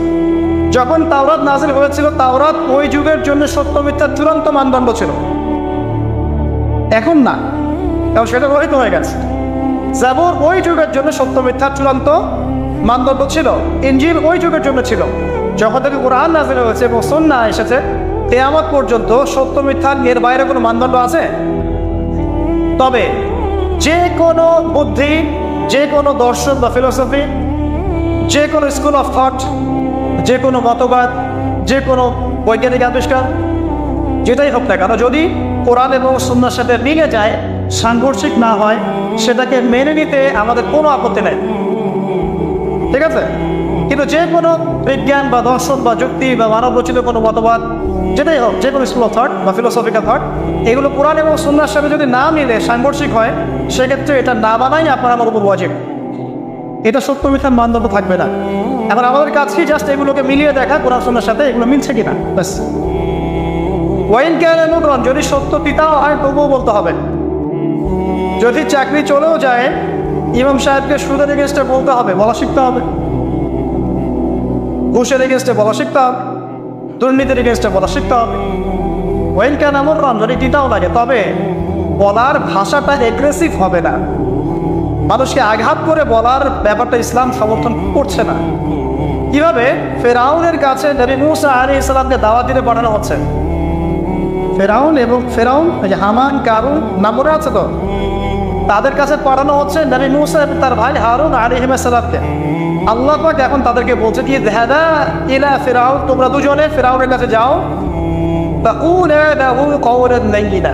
Speaker 1: যখন তাওরাত নাজিল হয়েছিল, তাওরাত ওই যুগের জন্য সত্য মিথ্যার চূড়ান্ত মানদণ্ড ছিল। এখন না, কারণ সেটা রহিত হয়ে গেছে। জাবুর ওই যুগের জন্য সত্য মিথ্যার চূড়ান্ত মানদণ্ড ছিল। ইনজিল ওই যুগের জন্য ছিল। যখন থেকে কোরআন নাজিল হয়েছে এবং সুন্নাহ এসেছে, কিয়ামত পর্যন্ত সত্য মিথ্যার এর বাইরে কোনো মানদণ্ড আছে? তবে যে কোনো বুদ্ধি, যে কোনো দর্শন বা ফিলোসফি, যে কোনো স্কুল অফ থট, যে কোনো মতবাদ, যে কোনো বৈজ্ঞানিক আবিষ্কার, যেটাই হোক না কেন, যদি কোরআন এবং সুন্নাহর সাথে মিলে যায়, সাংঘর্ষিক না হয়, সেটাকে মেনে নিতে আমাদের কোনো আপত্তি নেই, ঠিক আছে। কিন্তু যে কোনো বিজ্ঞান বা দর্শন বা যুক্তি বা মানব রচিত কোনো মতবাদ, যেটাই হোক, যে কোনো স্কুল অফ থট বা ফিলোসফিক্যাল থট, এগুলো কোরআন এবং সুন্নাহর সাথে যদি না মিলে সাংঘর্ষিক হয়, সেক্ষেত্রে এটা না বানাই আপনার আমার উপর ওয়াজিব। এটা সত্য মিথ্যার মানদণ্ড থাকবে না। এখন আমাদের কাছেই জাস্ট এগুলোকে মিলিয়ে দেখা কোরআন সুন্নাহর সাথে এগুলো মিলছে কিনা, ব্যাস। ওয়াইন ক্যান মুরওয়ান, যদি সত্য তিতাও হয় তবুও বলতে হবে। যদি চাকরি চলেও যায়, ইমাম সাহেবকে সুদের এগেনস্টে বলতে হবে, বলা শিখতে হবে। ঘুষের এগেনস্টে বলা শিখতে হবে, দুর্নীতির এগেনস্টে বলা শিখতে হবে। ওয়াইন ক্যান মুরওয়ান, যদি তিতাও লাগে, তবে বলার ভাষাটা এগ্রেসিভ হবে না। মানুষকে আঘাত করে বলার ব্যাপারটা ইসলাম সমর্থন করছে না। কিভাবে? ফেরাউনের কাছে নবী মুসা আলাইহিস সালামকে দাওয়াত দিতে পাঠানো হচ্ছে। ফেরাউন এই যে হামান, কারুন নাম মনে আছে তো, তাদের কাছে পাঠানো হচ্ছে নবী মুসা এবং তার ভাই হারুন আলাইহিস সালামকে। আল্লাহ পাক এখন তাদেরকে বলছে কি, যাহাবা ইলা ফিরাউন, তোমরা দুজনে ফেরাউনের কাছে যাও, ফাকুলা লাহু কওলান লাইয়িনা,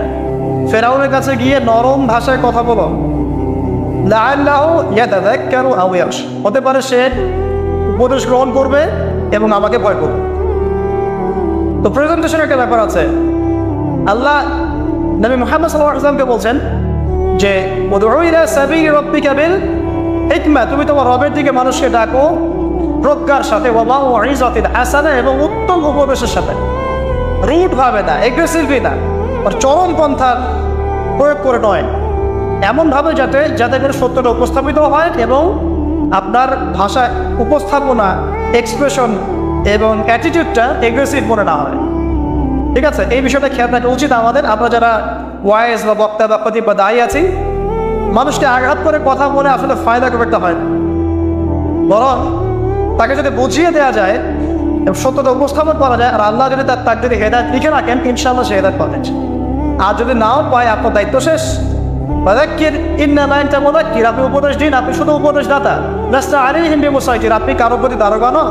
Speaker 1: ফেরাউনের কাছে গিয়ে নরম ভাষায় কথা বলো। লাআল্লাহু ইয়াতাযাক্কারু আও ইয়াখশা, হতে পারে সে উপদেশ গ্রহণ করবে এবং আমাকে ভয় করবে। তো প্রেজেন্টেশনের একটা ব্যাপার আছে। আল্লাহ নবী মুহাম্মদ সাল্লাল্লাহু আলাইহি ওয়াসাল্লামকে বলছেন যে উদউ ইলা সাবিলি রাব্বিকা বিল হিকমা, তুমি তোমার রবের দিকে মানুষকে ডাকো প্রজ্ঞার সাথে, ওয়া মাউইযাতিল হাসানা, এবং উত্তম উপদেশের সাথে। রুড ভাবে না, এগ্রেসিভলি না, আর চরম পন্থার প্রয়োগ করে নয়, এমনভাবে যাতে করে সত্যটা উপস্থাপিত হয় এবং আপনার ভাষা উপস্থাপনা, এক্সপ্রেশন এবং অ্যাটিটিউডটা এগ্রেসিভ মনে না হয়, ঠিক আছে। এই বিষয়টা খেয়াল রাখা উচিত আমাদের। আমরা যারা ওয়াইজ বা বক্তা বা খতিব বা দায়ী আছি, মানুষকে আঘাত করে কথা বলে আসলে ফায়দা খুব একটা হয় না। বরং তাকে যদি বুঝিয়ে দেওয়া যায় এবং সত্যতা উপস্থাপন করা যায়, আর আল্লাহ যদি তার যদি হেদায়েত লিখে রাখেন, ইনশাআল্লাহ সে হেদায়েত পাবেন। আর যদি নাও পায়, আপনার দায়িত্ব শেষ। ফাযাক্কির ইন্নামা আনতা মুযাক্কির, আপনি উপদেশ দিন, আপনি শুধু উপদেশদাতা। লাস্তা আলাইহিম বিমুসাইতির, আপনি কারো প্রতি দারোগা নন।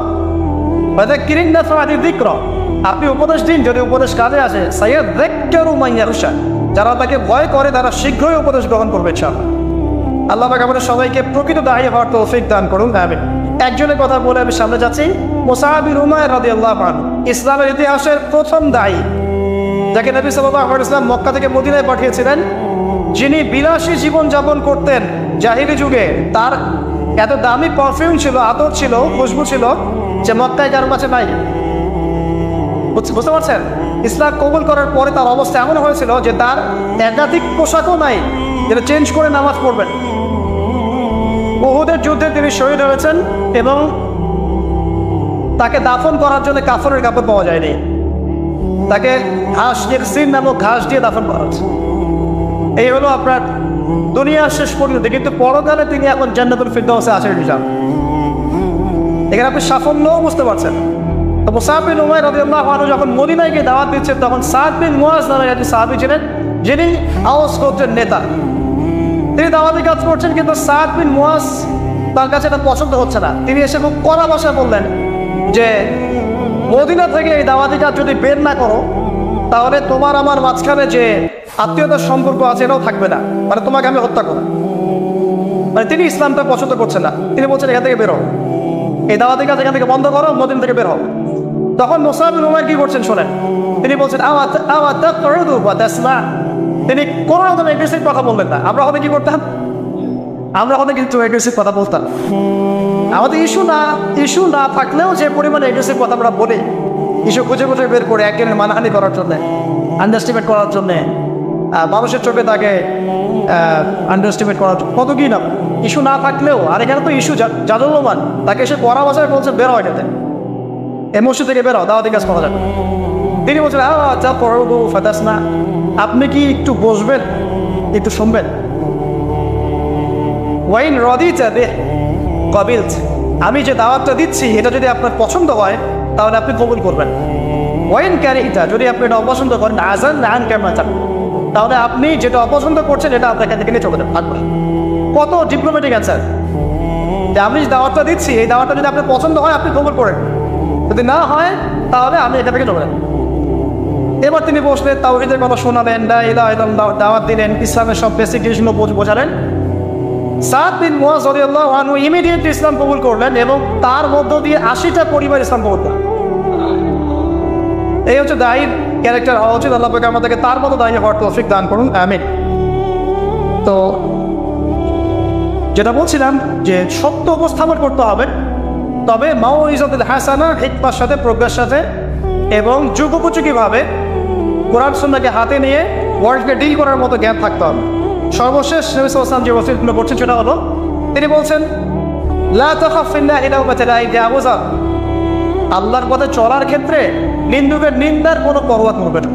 Speaker 1: ফাযাক্কির ইন নাফআতি যিকরা, আপনি উপদেশ দিন যদি উপদেশ কাজে আসে। সায়াযাক্কারু মান ইয়াখশা, যারা তাকে ভয় করে তারা শীঘ্রই উপদেশ গ্রহণ করবে ইনশাআল্লাহ। আল্লাহ পাক আমাদের সবাইকে প্রকৃত দায়ী হওয়ার তৌফিক দান করুন, আমিন। একজনের কথা বলে আমি সামনে যাচ্ছি, মুসআব বিন উমাইর রাদিয়াল্লাহু আনহু, ইসলামের ইতিহাসের প্রথম দায়ী, যাকে নবী সাল্লাল্লাহু আলাইহি ওয়াসাল্লাম মক্কা থেকে মদিনায় পাঠিয়েছিলেন, যিনি বিলাসী জীবন যাপন করতেন জাহিলি যুগে। তার এত দামি পারফিউম ছিল, আতর ছিল, খুশবু ছিল, যে মক্কায় কারো কাছে নাই। বুঝতে পারছেন? ইসলাম কবুল করার পরে তার অবস্থা এমন হয়েছিল যে তার একাধিক পোশাকও নাই যেটা চেঞ্জ করে নামাজ পড়বেন। উহুদের যুদ্ধে তিনি শহীদ হয়েছেন এবং তাকে দাফন করার জন্য কাফনের কাপড় পাওয়া যায়নি। তাকে ঘাস সিন নামক ঘাস দিয়ে দাফন করা হচ্ছে। এই হলো আপনার দুনিয়ার শেষ পরিণতি, কিন্তু পরকালে তিনি এখন জান্নাতুল ফিরদাউসে আছেন। এখানে আপনি সাফল্যও বুঝতে পারছেন। তো মুসআব বিন উমাইর রাদিয়াল্লাহু আনহু যখন মদিনায় গিয়ে দাওয়াত দিচ্ছেন, তখন সাদ বিন মুআজ নামে একজন সাহাবী ছিলেন, যিনি আওস গোত্রের নেতা। তিনি দাওয়াতি কাজ করছেন, কিন্তু সাদ বিন মুআজ তার কাছে এটা পছন্দ হচ্ছে না। তিনি এসে খুব কড়া ভাষায় বললেন যে মদিনা থেকে এই দাওয়াতি কাজ যদি বের না করো, তাহলে তোমার আমার মাঝখানে যে আত্মীয়তার সম্পর্ক আছে এটাও থাকবে না, মানে তোমাকে আমি হত্যা করব। মানে তিনি ইসলামটা পছন্দ করছেন না। তিনি বলছেন এখান থেকে বেরো, এই দাওয়াতি কাজ এখান থেকে বন্ধ করো, মদিনা থেকে বের হও। তখন মুসআব বিন উমাইর কি করছেন শোনেন, তিনি বলছেন তিনি কোনো রকম এগ্রেসিভ কথা বললেন না। আমরা হয়তো কি করতাম, আমরা হয়তো কিন্তু এগ্রেসিভ কথা বলতাম। আমাদের ইস্যু না থাকলেও যে পরিমাণে এগ্রেসিভ কথা আমরা বলি, ইস্যু খুঁজে খুঁজে বের করে একজনের মানহানি করার জন্যে, আন্ডারস্টিমেট করার জন্যে, মানুষের চোখে তাকে আন্ডারস্টিমেট করার জন্য, কত কি না ইস্যু না থাকলেও। আর এখানে তো ইস্যু জাজল্যমান, তাকে এসে পড়া ভাষায় বলছে বের হয় এটাতে, এই মসজিদ থেকে বের হও, দাওয়াতি কাজ করা যাবে। তিনি বলছেন যা পড়বো ফাদাস না, আপনি কি একটু বসবেন, একটু শুনবেন। ওয়াইন রদিতা বে কবিলত, আমি যে দাওয়াতটা দিচ্ছি এটা যদি আপনার পছন্দ হয় তাহলে আপনি কবুল করবেন। ওয়াইন ক্যারিটা, যদি আপনি এটা অপছন্দ করেন, আজান আন ক্যামেরা, তাহলে আপনি যেটা অপছন্দ করছেন এটা আপনার এখান থেকে নিয়ে চলে যাবেন। কত ডিপ্লোম্যাটিক অ্যান্সার, যে আমি যে দাওয়াতটা দিচ্ছি এই দাওয়াতটা যদি আপনার পছন্দ হয় আপনি কবুল করেন, যদি না হয় তাহলে আমি এটা থেকে চলে যাবেন। এবার তিনি বসলেন, তাওহীদের কথা শোনালেন, লা ইলাহা ইল্লাল্লাহ দাওয়াত দিলেন, ইসলামের সব বেসিক জিনিসগুলো বোঝালেন। সাদ বিন মুআজ রাদিয়াল্লাহু আনহু ইমিডিয়েটলি ইসলাম কবুল করলেন এবং তার মধ্য দিয়ে 80টা পরিবার ইসলাম কবুল করলেন। এই হচ্ছে দায়ীর ক্যারেক্টার হওয়া উচিত। আল্লাহ পাক আমাদেরকে তার মতো দায়ী হওয়ার তৌফিক দান করুন, আমিন। তো যেটা বলছিলাম যে সত্য উপস্থাপন করতে হবে, তবে মাউইজাতুল হাসানা, হিকমার সাথে, প্রজ্ঞার সাথে এবং যুগোপযোগীভাবে কোরআন সুন্নাহকে হাতে নিয়ে ওয়ার্ল্ডকে ডিল করার মতো জ্ঞান থাকতে হবে। সর্বশেষ নবী সাল্লাল্লাহু আলাইহি ওয়াসাল্লাম যে ওসিয়তগুলো করছেন সেটা হলো, তিনি বলছেন লা তাখাফ ফিল্লাহি লাওমাতা লাইম, আবু যার, আল্লাহর পথে চলার ক্ষেত্রে নিন্দুকের নিন্দার কোনো পরোয়া করবে না।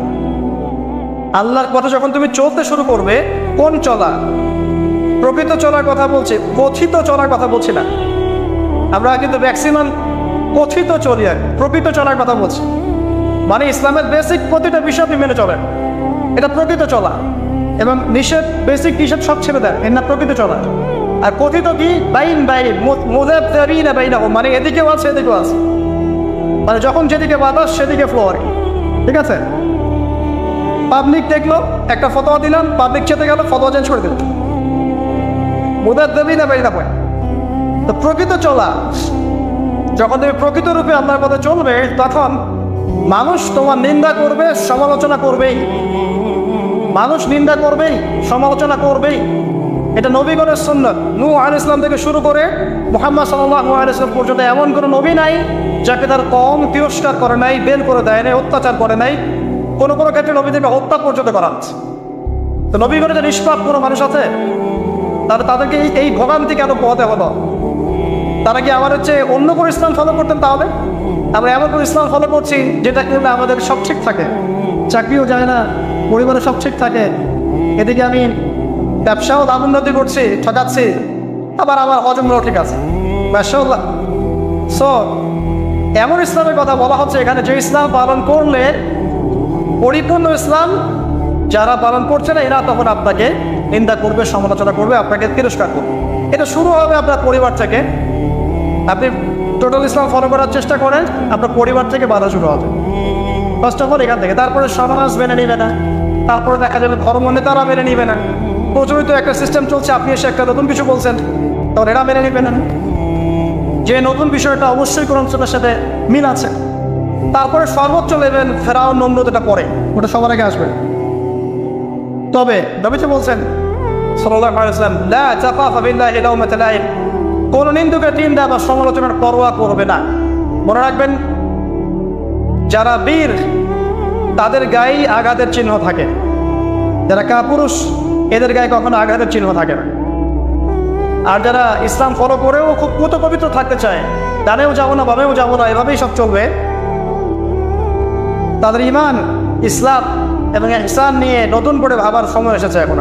Speaker 1: আল্লাহর পথে যখন তুমি চলতে শুরু করবে, কোন চলা, প্রকৃত চলার কথা বলছি, কথিত চলার কথা বলছি না। আমরা কিন্তু ম্যাক্সিমাম কথিত চলি, আর প্রকৃত চলার কথা বলছি। মানে ইসলামের বেসিক প্রতিটা বিষয় আপনি মেনে চলেন, এটা প্রকৃত চলা। এবং নিষেধ, বেসিক নিষেধ সব ছেড়ে দেয়, এর না প্রকৃত চলা। আর কথিত কি, বাইন বাইন মুযাবযাবিনা বাইনাহুম, মানে এদিকেও আছে এদিকেও আছে, মানে যখন যেদিকে বাতাস সেদিকে ফ্লো আর কি, ঠিক আছে। পাবলিক দেখলো, একটা ফতোয়া দিলাম, পাবলিক চেতে গেল, ফতোয়া চেঞ্জ করে দিল, মুযাবযাবিনা বাইনাহুম। তো প্রকৃত চলা, যখন তুমি প্রকৃত রূপে আল্লাহর পথে চলবে, তখন মানুষ তোমার নিন্দা করবে, সমালোচনা করবেই। মানুষ নিন্দা করবেই, সমালোচনা করবেই। এটা নবীগণের সুন্নাত। নূহ আলাইহিস সালাম থেকে শুরু করে মুহাম্মদ সাল্লাল্লাহু আলাইহি ওয়াসাল্লাম পর্যন্ত এমন কোনো নবী নাই যাকে তার কওম তিরস্কার করে নাই, বের করে দেয় নাই, অত্যাচার করে নাই। কোনো কোনো ক্ষেত্রে নবীদেরকে হত্যা পর্যন্ত করা হচ্ছে। তো নবীগণের যে নিষ্পাপ কোনো মানুষ আছে, তাদেরকে এই ভোগান্তি কেন পোহাতে হলো? তারা কি আমার হচ্ছে অন্য কোনো ইসলাম ফলো করতেন? তাহলে আমরা এমন কোনো ইসলাম ফলো করছি যেটা কিন্তু আমাদের সব ঠিক থাকে, চাকরিও যায় না, পরিবারে সব ঠিক থাকে, এদিকে আমি ব্যবসাও লাভ উন্নতি করছি, ঠকাচ্ছি, আবার আমার হজমরাও ঠিক আছে, মাশাআল্লাহ। সো এমন ইসলামের কথা বলা হচ্ছে এখানে, যে ইসলাম পালন করলে পরিপূর্ণ ইসলাম, যারা পালন করছে না এরা তখন আপনাকে নিন্দা করবে, সমালোচনা করবে, আপনাকে তিরস্কার করবে। এটা শুরু হবে আপনার পরিবার থেকে। আপনি টোটাল ইসলাম ফলো করার চেষ্টা করেন, আপনার পরিবার থেকে বাধা শুরু হবে ফার্স্ট অফ অল এখান থেকে। তারপরে সমাজ মেনে নিবে না, তারপরে দেখা যাবে ধর্ম নেতারা মেনে নিবে না। প্রচলিত একটা সিস্টেম চলছে, আপনি এসে একটা নতুন কিছু বলছেন, তখন এরা মেনে নিবে না, যে নতুন বিষয়টা অবশ্যই কোরআন সুন্নাহর সাথে মিল আছে। তারপরে সর্বোচ্চ লেভেল ফেরাউন, নমরুদ, এটা পরে, ওটা সবার আগে আসবে। তবে নবীজি বলছেন সাল্লাল্লাহু আলাইহি ওয়াসাল্লাম, লা তাখাফা বিল্লাহি লাওমাতা লাইম, কোন নিন্দুকের নিন্দা বা সমালোচনার পরোয়া করবে না। মনে রাখবেন, যারা বীর তাদের গায়ে আঘাতের চিহ্ন থাকে, যারা কাপুরুষ এদের গায়ে কখনো আঘাতের চিহ্ন থাকে না। আর যারা ইসলাম ফলো করেও খুব পুত পবিত্র থাকতে চায়, ডানেও যাবো না বামেও যাবো না, এভাবেই সব চলবে, তাদের ইমান, ইসলাম এবং ইহসান নিয়ে নতুন করে ভাবার সময় এসেছে এখন।